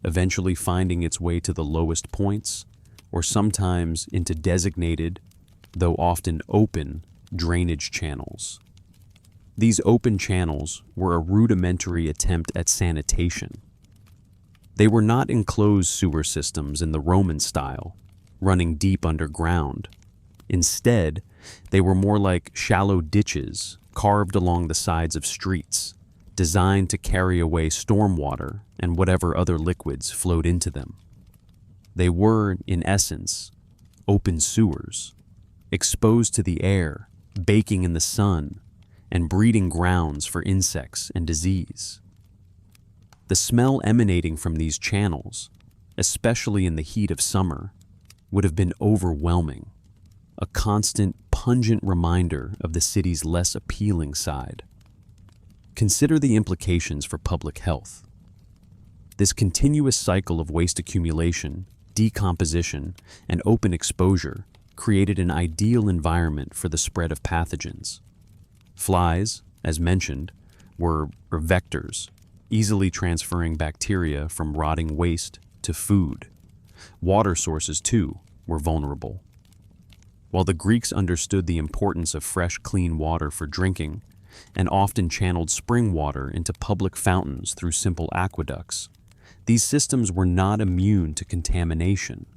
eventually finding its way to the lowest points, or sometimes into designated, though often open, drainage channels. These open channels were a rudimentary attempt at sanitation. They were not enclosed sewer systems in the Roman style, running deep underground. Instead, they were more like shallow ditches carved along the sides of streets, designed to carry away stormwater and whatever other liquids flowed into them. They were, in essence, open sewers, exposed to the air, baking in the sun, and breeding grounds for insects and disease. The smell emanating from these channels, especially in the heat of summer, would have been overwhelming, a constant, pungent reminder of the city's less appealing side. Consider the implications for public health. This continuous cycle of waste accumulation, decomposition, and open exposure created an ideal environment for the spread of pathogens. Flies, as mentioned, were vectors, easily transferring bacteria from rotting waste to food. Water sources, too, were vulnerable. While the Greeks understood the importance of fresh, clean water for drinking, and often channeled spring water into public fountains through simple aqueducts, these systems were not immune to contamination.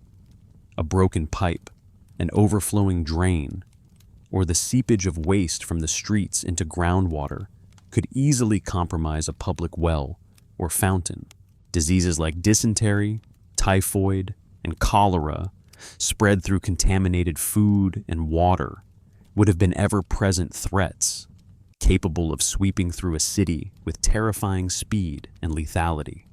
A broken pipe, an overflowing drain, or the seepage of waste from the streets into groundwater could easily compromise a public well or fountain. Diseases like dysentery, typhoid, and cholera, spread through contaminated food and water, would have been ever-present threats, capable of sweeping through a city with terrifying speed and lethality.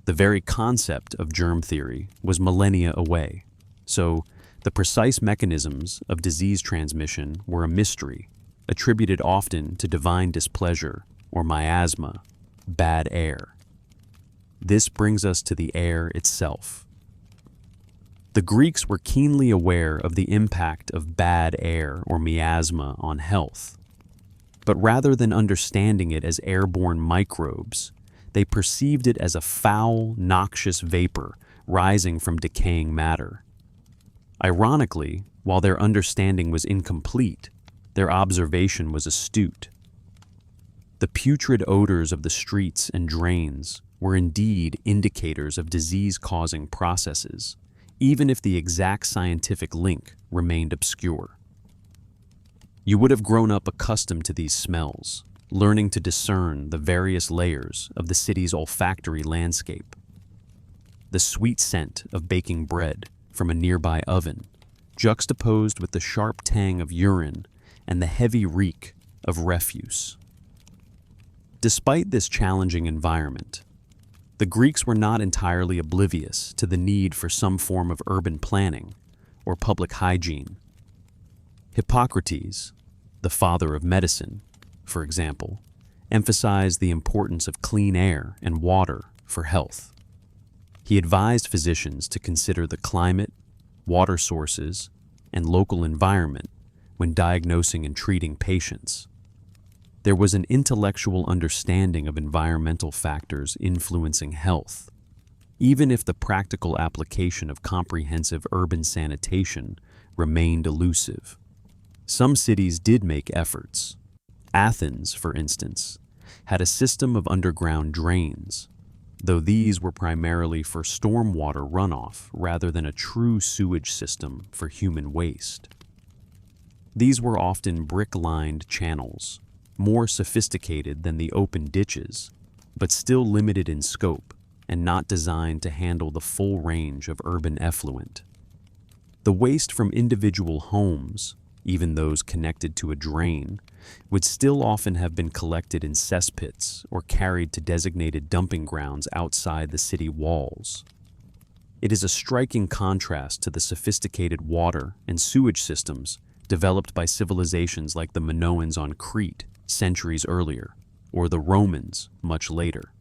The very concept of germ theory was millennia away, so the precise mechanisms of disease transmission were a mystery, attributed often to divine displeasure or miasma, bad air. This brings us to the air itself. The Greeks were keenly aware of the impact of bad air or miasma on health. But rather than understanding it as airborne microbes, they perceived it as a foul, noxious vapor rising from decaying matter. Ironically, while their understanding was incomplete, their observation was astute. The putrid odors of the streets and drains were indeed indicators of disease-causing processes, even if the exact scientific link remained obscure. You would have grown up accustomed to these smells, learning to discern the various layers of the city's olfactory landscape. The sweet scent of baking bread from a nearby oven, juxtaposed with the sharp tang of urine and the heavy reek of refuse. Despite this challenging environment, the Greeks were not entirely oblivious to the need for some form of urban planning or public hygiene. Hippocrates, the father of medicine, for example, emphasized the importance of clean air and water for health. He advised physicians to consider the climate, water sources, and local environment when diagnosing and treating patients. There was an intellectual understanding of environmental factors influencing health, even if the practical application of comprehensive urban sanitation remained elusive. Some cities did make efforts. Athens, for instance, had a system of underground drains, though these were primarily for stormwater runoff rather than a true sewage system for human waste. These were often brick-lined channels, more sophisticated than the open ditches, but still limited in scope and not designed to handle the full range of urban effluent. The waste from individual homes, even those connected to a drain, would still often have been collected in cesspits or carried to designated dumping grounds outside the city walls. It is a striking contrast to the sophisticated water and sewage systems developed by civilizations like the Minoans on Crete centuries earlier, or the Romans much later.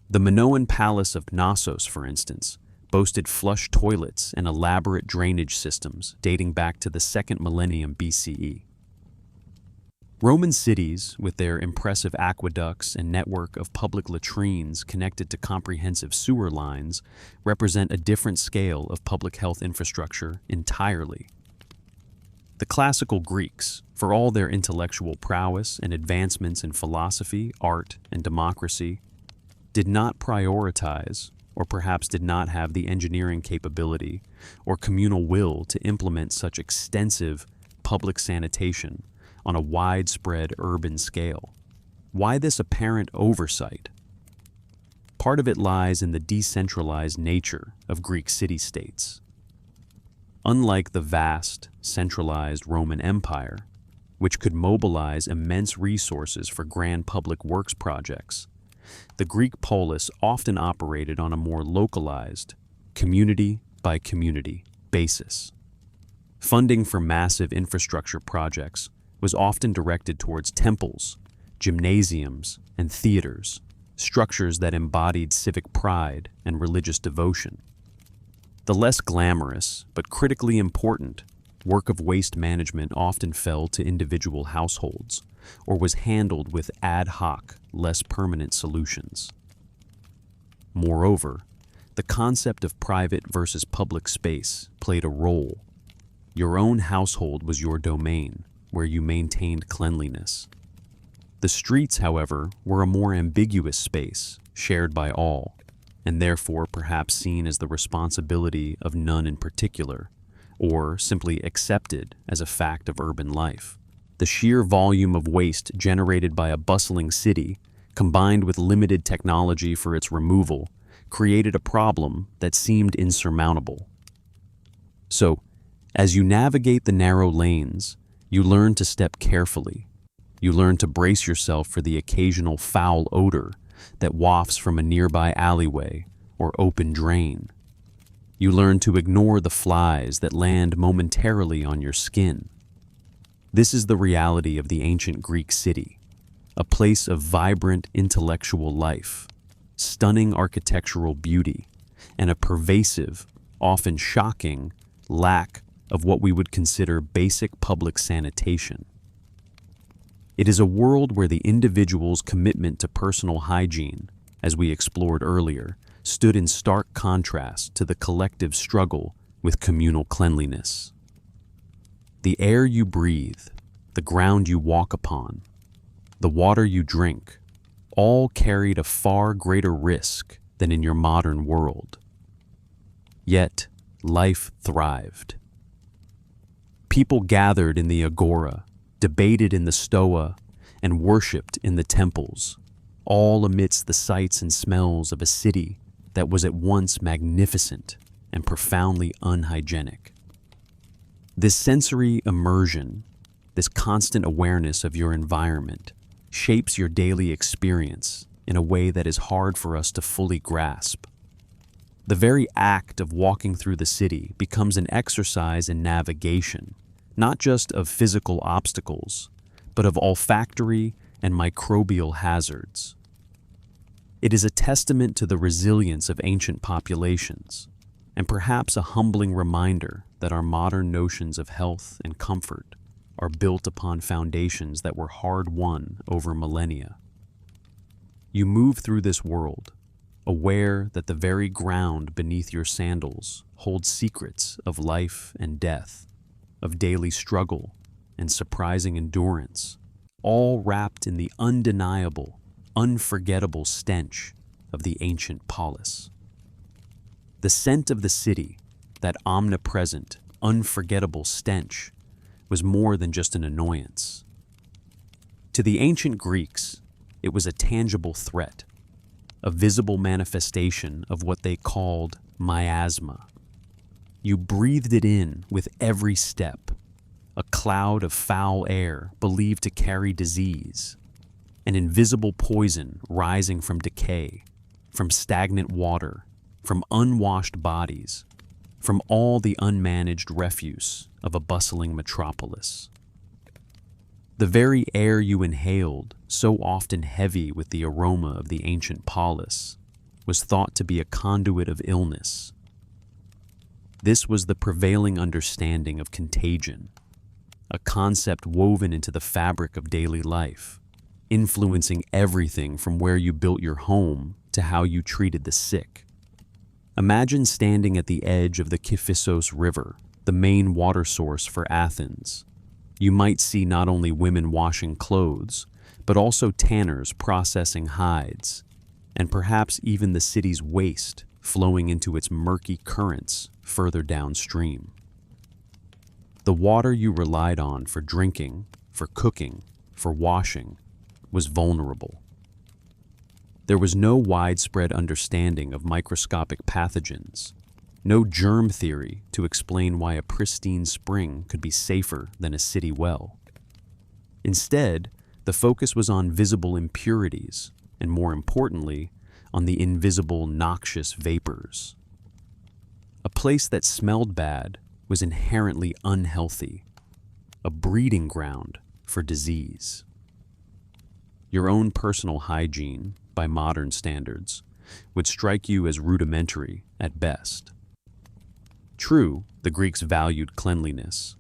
The Minoan palace of Knossos, for instance, boasted flush toilets and elaborate drainage systems dating back to the 2nd millennium BCE. Roman cities, with their impressive aqueducts and network of public latrines connected to comprehensive sewer lines, represent a different scale of public health infrastructure entirely. The classical Greeks, for all their intellectual prowess and advancements in philosophy, art, and democracy, did not prioritize, or perhaps did not have the engineering capability or communal will to implement such extensive public sanitation on a widespread urban scale. Why this apparent oversight? Part of it lies in the decentralized nature of Greek city-states. Unlike the vast, centralized Roman Empire, which could mobilize immense resources for grand public works projects, the Greek polis often operated on a more localized, community-by-community basis. Funding for massive infrastructure projects was often directed towards temples, gymnasiums, and theaters, structures that embodied civic pride and religious devotion. The less glamorous, but critically important, work of waste management often fell to individual households, or was handled with ad hoc, less permanent solutions. Moreover, the concept of private versus public space played a role. Your own household was your domain, where you maintained cleanliness. The streets, however, were a more ambiguous space, shared by all, and therefore perhaps seen as the responsibility of none in particular, or simply accepted as a fact of urban life. The sheer volume of waste generated by a bustling city, combined with limited technology for its removal, created a problem that seemed insurmountable. So, as you navigate the narrow lanes, you learn to step carefully. You learn to brace yourself for the occasional foul odor that wafts from a nearby alleyway or open drain. You learn to ignore the flies that land momentarily on your skin. This is the reality of the ancient Greek city, a place of vibrant intellectual life, stunning architectural beauty, and a pervasive, often shocking, lack of what we would consider basic public sanitation. It is a world where the individual's commitment to personal hygiene, as we explored earlier, stood in stark contrast to the collective struggle with communal cleanliness. The air you breathe, the ground you walk upon, the water you drink, all carried a far greater risk than in your modern world. Yet, life thrived. People gathered in the agora, debated in the stoa, and worshipped in the temples, all amidst the sights and smells of a city that was at once magnificent and profoundly unhygienic. This sensory immersion, this constant awareness of your environment, shapes your daily experience in a way that is hard for us to fully grasp. The very act of walking through the city becomes an exercise in navigation, not just of physical obstacles, but of olfactory and microbial hazards. It is a testament to the resilience of ancient populations, and perhaps a humbling reminder that our modern notions of health and comfort are built upon foundations that were hard-won over millennia. You move through this world, aware that the very ground beneath your sandals holds secrets of life and death, of daily struggle and surprising endurance, all wrapped in the undeniable, unforgettable stench of the ancient polis. The scent of the city, that omnipresent, unforgettable stench, was more than just an annoyance. To the ancient Greeks, it was a tangible threat, a visible manifestation of what they called miasma. You breathed it in with every step, a cloud of foul air believed to carry disease, an invisible poison rising from decay, from stagnant water, from unwashed bodies, from all the unmanaged refuse of a bustling metropolis. The very air you inhaled, so often heavy with the aroma of the ancient polis, was thought to be a conduit of illness. This was the prevailing understanding of contagion, a concept woven into the fabric of daily life, influencing everything from where you built your home to how you treated the sick. Imagine standing at the edge of the Kifissos River, the main water source for Athens. You might see not only women washing clothes, but also tanners processing hides, and perhaps even the city's waste flowing into its murky currents further downstream. The water you relied on for drinking, for cooking, for washing, was vulnerable. There was no widespread understanding of microscopic pathogens, no germ theory to explain why a pristine spring could be safer than a city well. Instead, the focus was on visible impurities, and more importantly, on the invisible noxious vapors. A place that smelled bad was inherently unhealthy, a breeding ground for disease. Your own personal hygiene, by modern standards, would strike you as rudimentary at best. True, the Greeks valued cleanliness.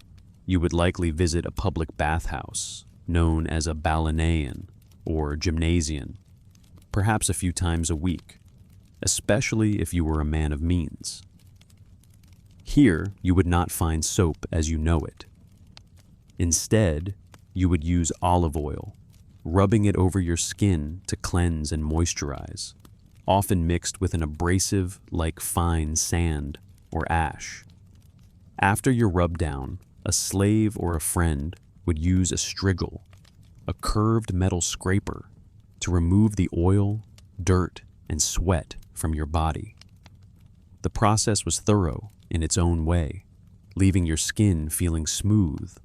You would likely visit a public bathhouse, known as a balaneion or gymnasium, perhaps a few times a week, especially if you were a man of means. Here, you would not find soap as you know it. Instead, you would use olive oil, rubbing it over your skin to cleanse and moisturize, often mixed with an abrasive like fine sand or ash. After your rub down, a slave or a friend would use a strigil, a curved metal scraper, to remove the oil, dirt, and sweat from your body. The process was thorough in its own way, leaving your skin feeling smooth,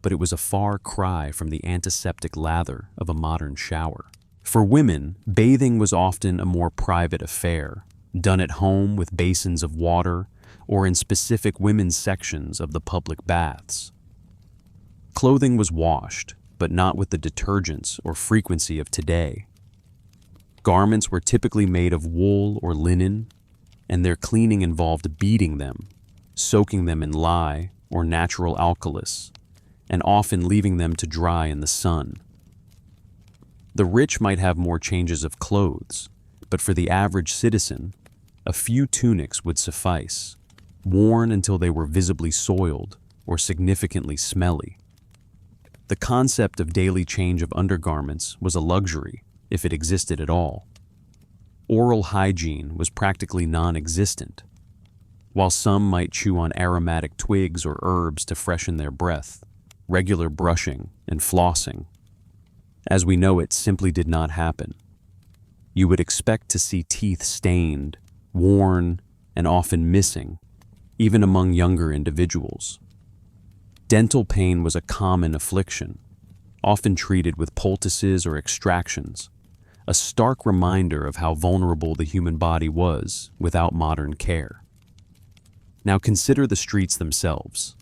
but it was a far cry from the antiseptic lather of a modern shower. For women, bathing was often a more private affair, done at home with basins of water or in specific women's sections of the public baths. Clothing was washed, but not with the detergents or frequency of today. Garments were typically made of wool or linen, and their cleaning involved beating them, soaking them in lye or natural alkalis, and often leaving them to dry in the sun. The rich might have more changes of clothes, but for the average citizen, a few tunics would suffice, worn until they were visibly soiled or significantly smelly. The concept of daily change of undergarments was a luxury, if it existed at all. Oral hygiene was practically non-existent. While some might chew on aromatic twigs or herbs to freshen their breath, regular brushing and flossing, as we know it, simply did not happen. You would expect to see teeth stained, worn, and often missing, even among younger individuals. Dental pain was a common affliction, often treated with poultices or extractions, a stark reminder of how vulnerable the human body was without modern care. Now consider the streets themselves.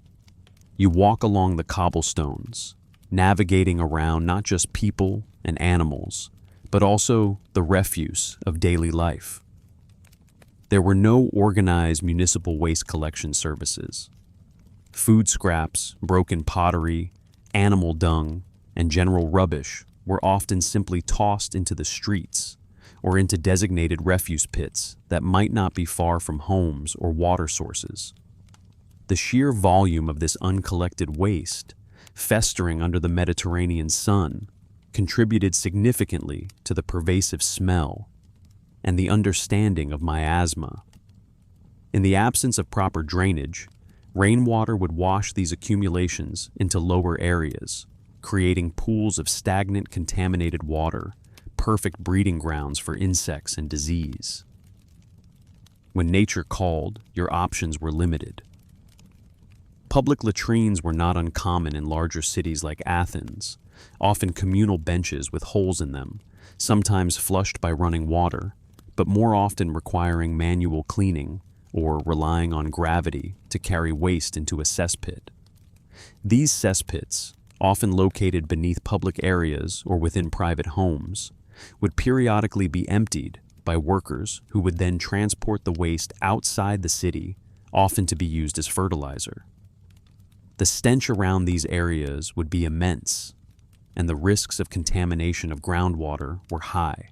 You walk along the cobblestones, navigating around not just people and animals, but also the refuse of daily life. There were no organized municipal waste collection services. Food scraps, broken pottery, animal dung, and general rubbish were often simply tossed into the streets or into designated refuse pits that might not be far from homes or water sources. The sheer volume of this uncollected waste, festering under the Mediterranean sun, contributed significantly to the pervasive smell and the understanding of miasma. In the absence of proper drainage, rainwater would wash these accumulations into lower areas, creating pools of stagnant, contaminated water, perfect breeding grounds for insects and disease. When nature called, your options were limited. Public latrines were not uncommon in larger cities like Athens, often communal benches with holes in them, sometimes flushed by running water, but more often requiring manual cleaning or relying on gravity to carry waste into a cesspit. These cesspits, often located beneath public areas or within private homes, would periodically be emptied by workers who would then transport the waste outside the city, often to be used as fertilizer. The stench around these areas would be immense, and the risks of contamination of groundwater were high.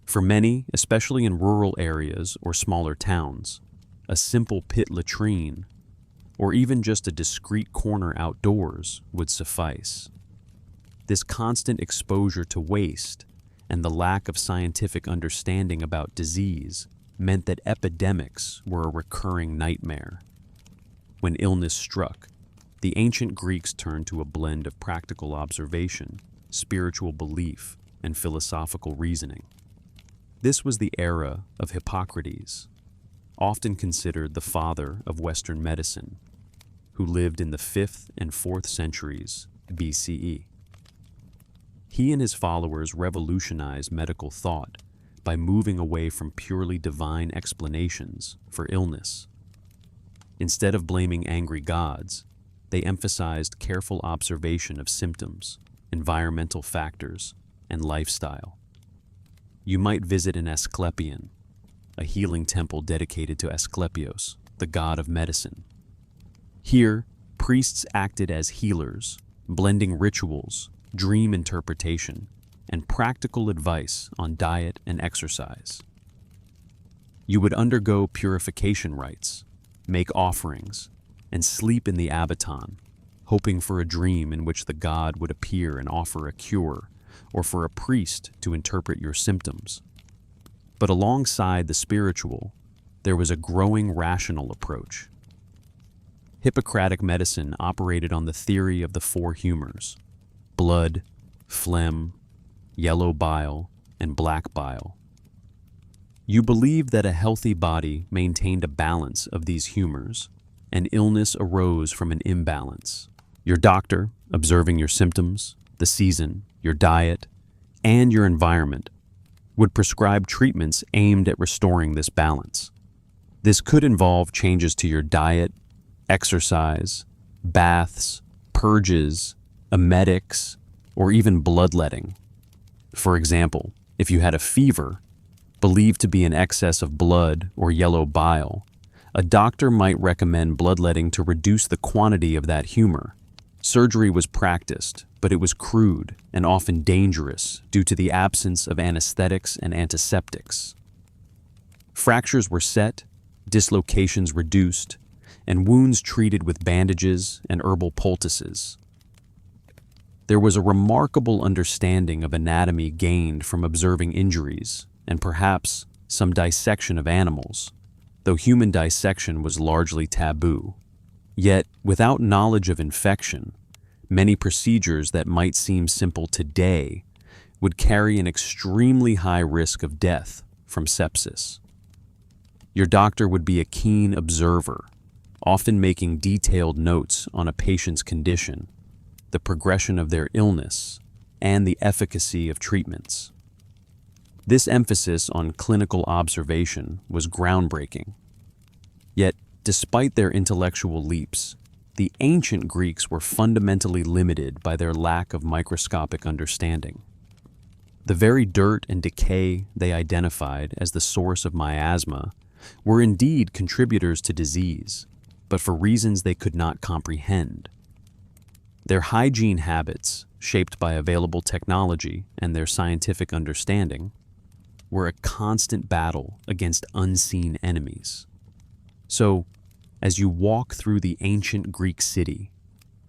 For many, especially in rural areas or smaller towns, a simple pit latrine, or even just a discreet corner outdoors, would suffice. This constant exposure to waste and the lack of scientific understanding about disease meant that epidemics were a recurring nightmare. When illness struck, the ancient Greeks turned to a blend of practical observation, spiritual belief, and philosophical reasoning. This was the era of Hippocrates, often considered the father of Western medicine, who lived in the 5th and 4th centuries BCE. He and his followers revolutionized medical thought by moving away from purely divine explanations for illness. Instead of blaming angry gods, they emphasized careful observation of symptoms, environmental factors, and lifestyle. You might visit an Asclepion, a healing temple dedicated to Asclepios, the god of medicine. Here, priests acted as healers, blending rituals, dream interpretation, and practical advice on diet and exercise. You would undergo purification rites, make offerings, and sleep in the abaton, hoping for a dream in which the god would appear and offer a cure, or for a priest to interpret your symptoms. But alongside the spiritual, there was a growing rational approach. Hippocratic medicine operated on the theory of the 4 humors: blood, phlegm, yellow bile, and black bile. You believed that a healthy body maintained a balance of these humors, and illness arose from an imbalance. Your doctor, observing your symptoms, the season, your diet, and your environment, would prescribe treatments aimed at restoring this balance. This could involve changes to your diet, exercise, baths, purges, emetics, or even bloodletting. For example, if you had a fever, believed to be an excess of blood or yellow bile, a doctor might recommend bloodletting to reduce the quantity of that humor. Surgery was practiced, but it was crude and often dangerous due to the absence of anesthetics and antiseptics. Fractures were set, dislocations reduced, and wounds treated with bandages and herbal poultices. There was a remarkable understanding of anatomy gained from observing injuries, and perhaps some dissection of animals, though human dissection was largely taboo. Yet, without knowledge of infection, Many procedures that might seem simple today would carry an extremely high risk of death from sepsis. Your doctor would be a keen observer, often making detailed notes on a patient's condition, the progression of their illness, and the efficacy of treatments. This emphasis on clinical observation was groundbreaking. Yet, despite their intellectual leaps, the ancient Greeks were fundamentally limited by their lack of microscopic understanding. The very dirt and decay they identified as the source of miasma were indeed contributors to disease, but for reasons they could not comprehend. Their hygiene habits, shaped by available technology and their scientific understanding, were a constant battle against unseen enemies. So, as you walk through the ancient Greek city,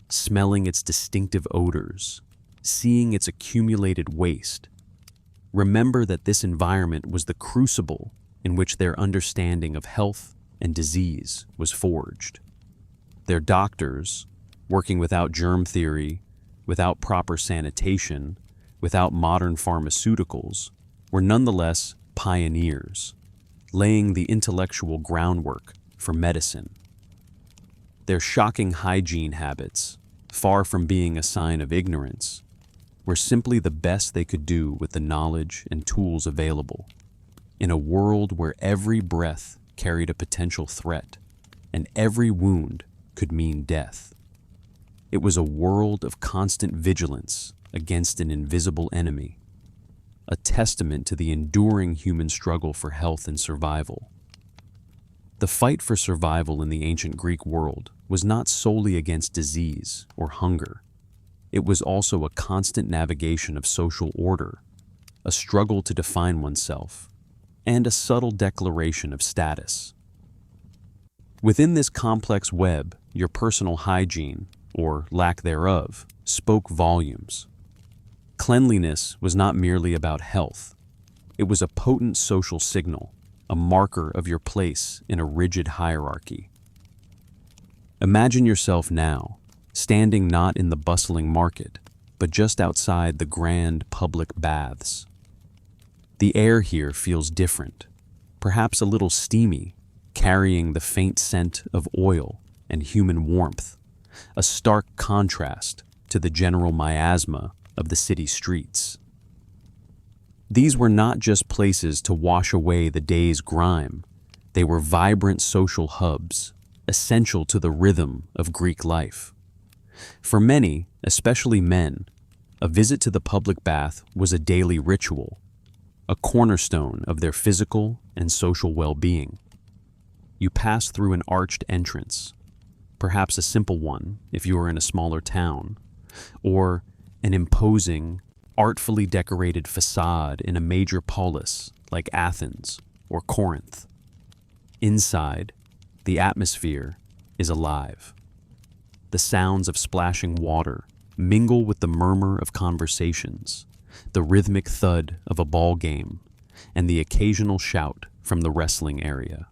smelling its distinctive odors, seeing its accumulated waste, remember that this environment was the crucible in which their understanding of health and disease was forged. Their doctors, working without germ theory, without proper sanitation, without modern pharmaceuticals, were nonetheless pioneers, laying the intellectual groundwork for medicine. Their shocking hygiene habits, far from being a sign of ignorance, were simply the best they could do with the knowledge and tools available, in a world where every breath carried a potential threat, and every wound could mean death. It was a world of constant vigilance against an invisible enemy, a testament to the enduring human struggle for health and survival. The fight for survival in the ancient Greek world was not solely against disease or hunger. It was also a constant navigation of social order, a struggle to define oneself, and a subtle declaration of status. Within this complex web, your personal hygiene, or lack thereof, spoke volumes. Cleanliness was not merely about health. It was a potent social signal, a marker of your place in a rigid hierarchy. Imagine yourself now, standing not in the bustling market, but just outside the grand public baths. The air here feels different, perhaps a little steamy, carrying the faint scent of oil and human warmth, a stark contrast to the general miasma of the city streets. These were not just places to wash away the day's grime. They were vibrant social hubs, essential to the rhythm of Greek life. For many, especially men, a visit to the public bath was a daily ritual, a cornerstone of their physical and social well-being. You pass through an arched entrance, perhaps a simple one if you were in a smaller town, or an imposing, artfully decorated facade in a major polis like Athens or Corinth. Inside, the atmosphere is alive. The sounds of splashing water mingle with the murmur of conversations, the rhythmic thud of a ball game, and the occasional shout from the wrestling area.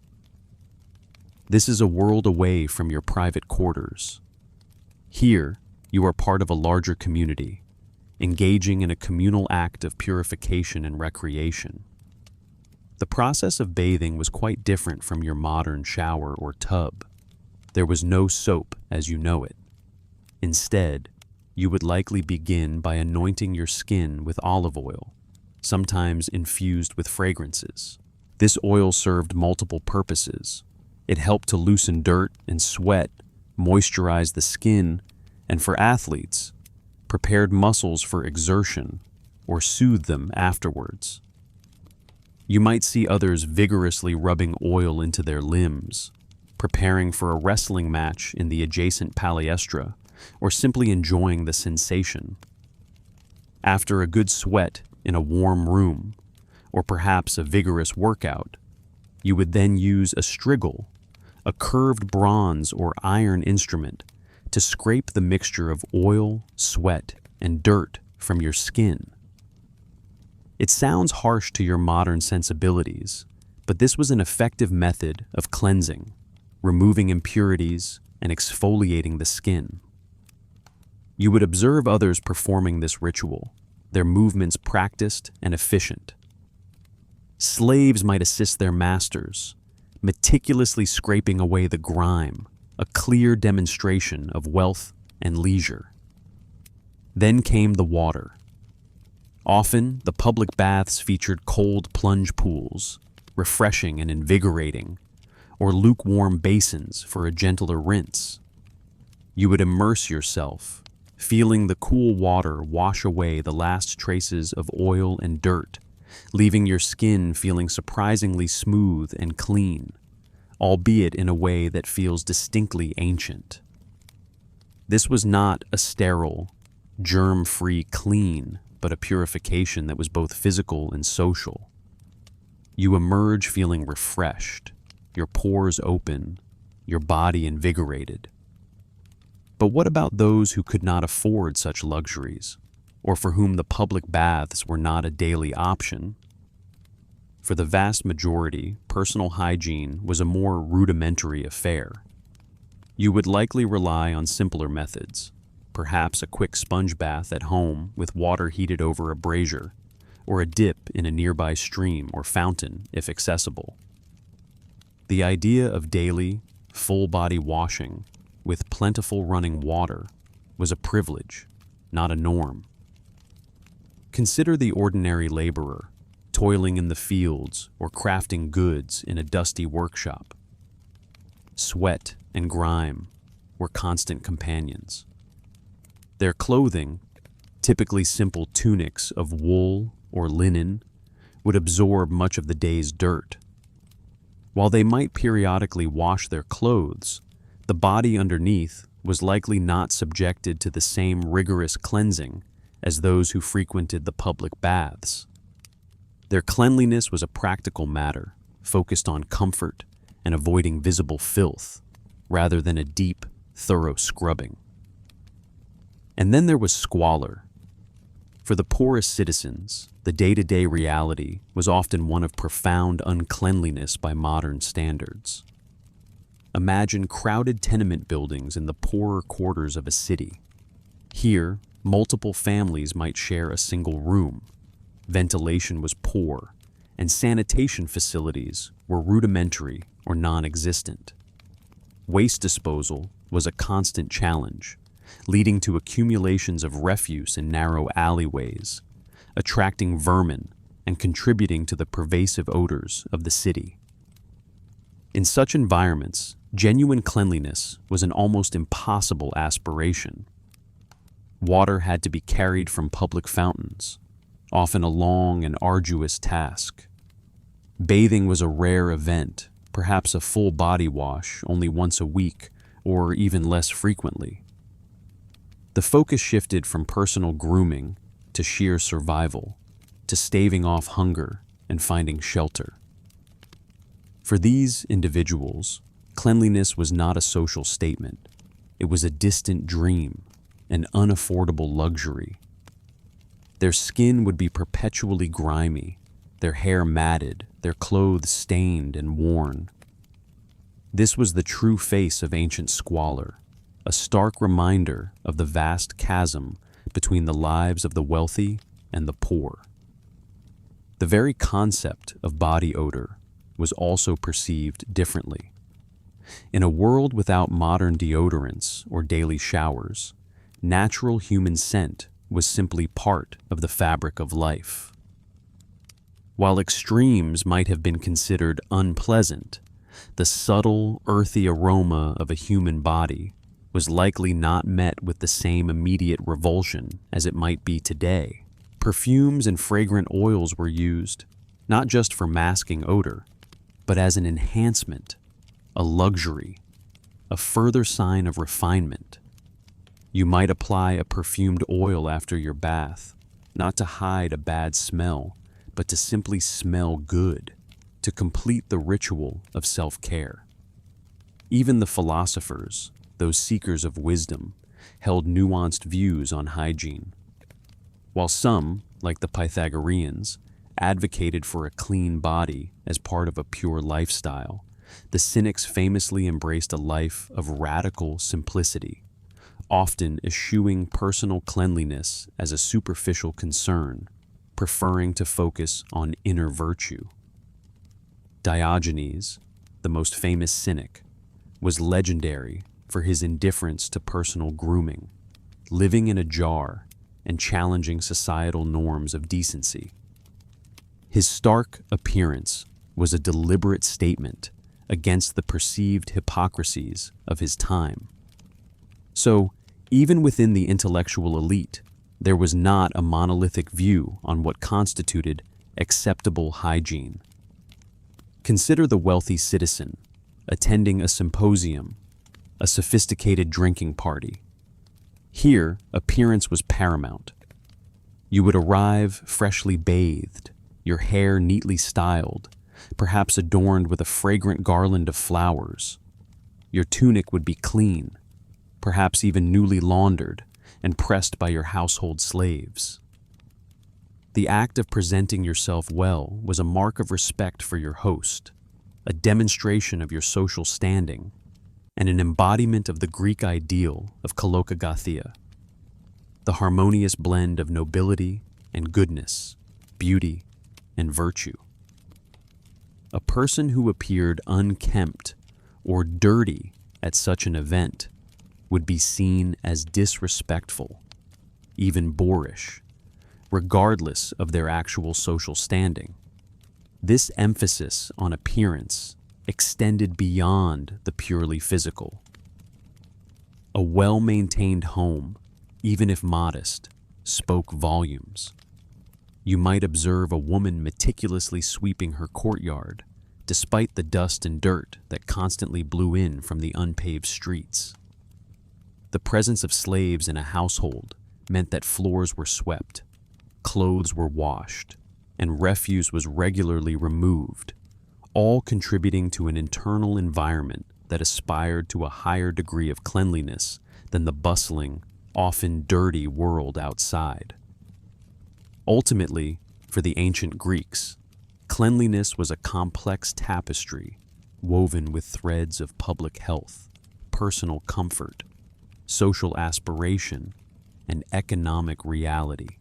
This is a world away from your private quarters. Here, you are part of a larger community, engaging in a communal act of purification and recreation. The process of bathing was quite different from your modern shower or tub. There was no soap as you know it. Instead, you would likely begin by anointing your skin with olive oil, sometimes infused with fragrances. This oil served multiple purposes. It helped to loosen dirt and sweat, moisturize the skin, and for athletes, prepared muscles for exertion or soothed them afterwards. You might see others vigorously rubbing oil into their limbs, preparing for a wrestling match in the adjacent palaestra, or simply enjoying the sensation. After a good sweat in a warm room, or perhaps a vigorous workout, you would then use a strigil, a curved bronze or iron instrument, to scrape the mixture of oil, sweat, and dirt from your skin. It sounds harsh to your modern sensibilities, but this was an effective method of cleansing, removing impurities, and exfoliating the skin. You would observe others performing this ritual, their movements practiced and efficient. Slaves might assist their masters, meticulously scraping away the grime, a clear demonstration of wealth and leisure. Then came the water. Often, the public baths featured cold plunge pools, refreshing and invigorating, or lukewarm basins for a gentler rinse. You would immerse yourself, feeling the cool water wash away the last traces of oil and dirt, leaving your skin feeling surprisingly smooth and clean, albeit in a way that feels distinctly ancient. This was not a sterile, germ-free clean, but a purification that was both physical and social. You emerge feeling refreshed, your pores open, your body invigorated. But what about those who could not afford such luxuries, or for whom the public baths were not a daily option? For the vast majority, personal hygiene was a more rudimentary affair. You would likely rely on simpler methods, perhaps a quick sponge bath at home with water heated over a brazier, or a dip in a nearby stream or fountain if accessible. The idea of daily, full-body washing with plentiful running water was a privilege, not a norm. Consider the ordinary laborer, toiling in the fields or crafting goods in a dusty workshop. Sweat and grime were constant companions. Their clothing, typically simple tunics of wool or linen, would absorb much of the day's dirt. While they might periodically wash their clothes, the body underneath was likely not subjected to the same rigorous cleansing as those who frequented the public baths. Their cleanliness was a practical matter, focused on comfort and avoiding visible filth, rather than a deep, thorough scrubbing. And then there was squalor. For the poorest citizens, the day-to-day reality was often one of profound uncleanliness by modern standards. Imagine crowded tenement buildings in the poorer quarters of a city. Here, multiple families might share a single room. Ventilation was poor, and sanitation facilities were rudimentary or non-existent. Waste disposal was a constant challenge, leading to accumulations of refuse in narrow alleyways, attracting vermin and contributing to the pervasive odors of the city. In such environments, genuine cleanliness was an almost impossible aspiration. Water had to be carried from public fountains, often a long and arduous task. Bathing was a rare event, perhaps a full body wash only once a week or even less frequently. The focus shifted from personal grooming to sheer survival, to staving off hunger and finding shelter. For these individuals, cleanliness was not a social statement. It was a distant dream, an unaffordable luxury. Their skin would be perpetually grimy, their hair matted, their clothes stained and worn. This was the true face of ancient squalor, a stark reminder of the vast chasm between the lives of the wealthy and the poor. The very concept of body odor was also perceived differently. In a world without modern deodorants or daily showers, natural human scent was simply part of the fabric of life. While extremes might have been considered unpleasant, the subtle, earthy aroma of a human body was likely not met with the same immediate revulsion as it might be today. Perfumes and fragrant oils were used, not just for masking odor, but as an enhancement, a luxury, a further sign of refinement. You might apply a perfumed oil after your bath, not to hide a bad smell, but to simply smell good, to complete the ritual of self-care. Even the philosophers, those seekers of wisdom, held nuanced views on hygiene. While some, like the Pythagoreans, advocated for a clean body as part of a pure lifestyle, the Cynics famously embraced a life of radical simplicity, often eschewing personal cleanliness as a superficial concern, preferring to focus on inner virtue. Diogenes, the most famous cynic, was legendary for his indifference to personal grooming, living in a jar and challenging societal norms of decency. His stark appearance was a deliberate statement against the perceived hypocrisies of his time. So, even within the intellectual elite, there was not a monolithic view on what constituted acceptable hygiene. Consider the wealthy citizen attending a symposium, a sophisticated drinking party. Here, appearance was paramount. You would arrive freshly bathed, your hair neatly styled, perhaps adorned with a fragrant garland of flowers. Your tunic would be clean, perhaps even newly laundered and pressed by your household slaves. The act of presenting yourself well was a mark of respect for your host, a demonstration of your social standing, and an embodiment of the Greek ideal of kolokagathia, the harmonious blend of nobility and goodness, beauty and virtue. A person who appeared unkempt or dirty at such an event would be seen as disrespectful, even boorish, regardless of their actual social standing. This emphasis on appearance extended beyond the purely physical. A well-maintained home, even if modest, spoke volumes. You might observe a woman meticulously sweeping her courtyard, despite the dust and dirt that constantly blew in from the unpaved streets. The presence of slaves in a household meant that floors were swept, clothes were washed, and refuse was regularly removed, all contributing to an internal environment that aspired to a higher degree of cleanliness than the bustling, often dirty world outside. Ultimately, for the ancient Greeks, cleanliness was a complex tapestry woven with threads of public health, personal comfort, social aspiration, and economic reality.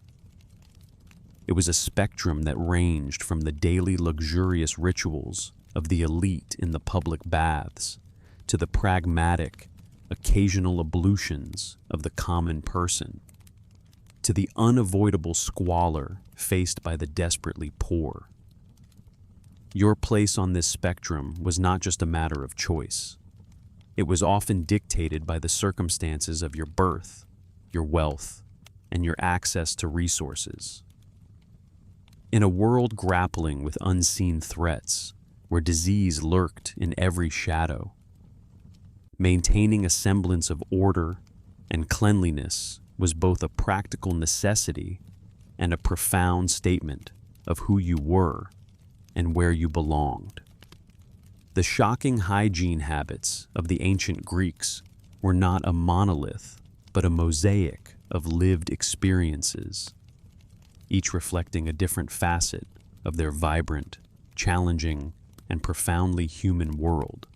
It was a spectrum that ranged from the daily luxurious rituals of the elite in the public baths to the pragmatic, occasional ablutions of the common person, to the unavoidable squalor faced by the desperately poor. Your place on this spectrum was not just a matter of choice. It was often dictated by the circumstances of your birth, your wealth, and your access to resources. In a world grappling with unseen threats, where disease lurked in every shadow, maintaining a semblance of order and cleanliness was both a practical necessity and a profound statement of who you were and where you belonged. The shocking hygiene habits of the ancient Greeks were not a monolith, but a mosaic of lived experiences, each reflecting a different facet of their vibrant, challenging, and profoundly human world.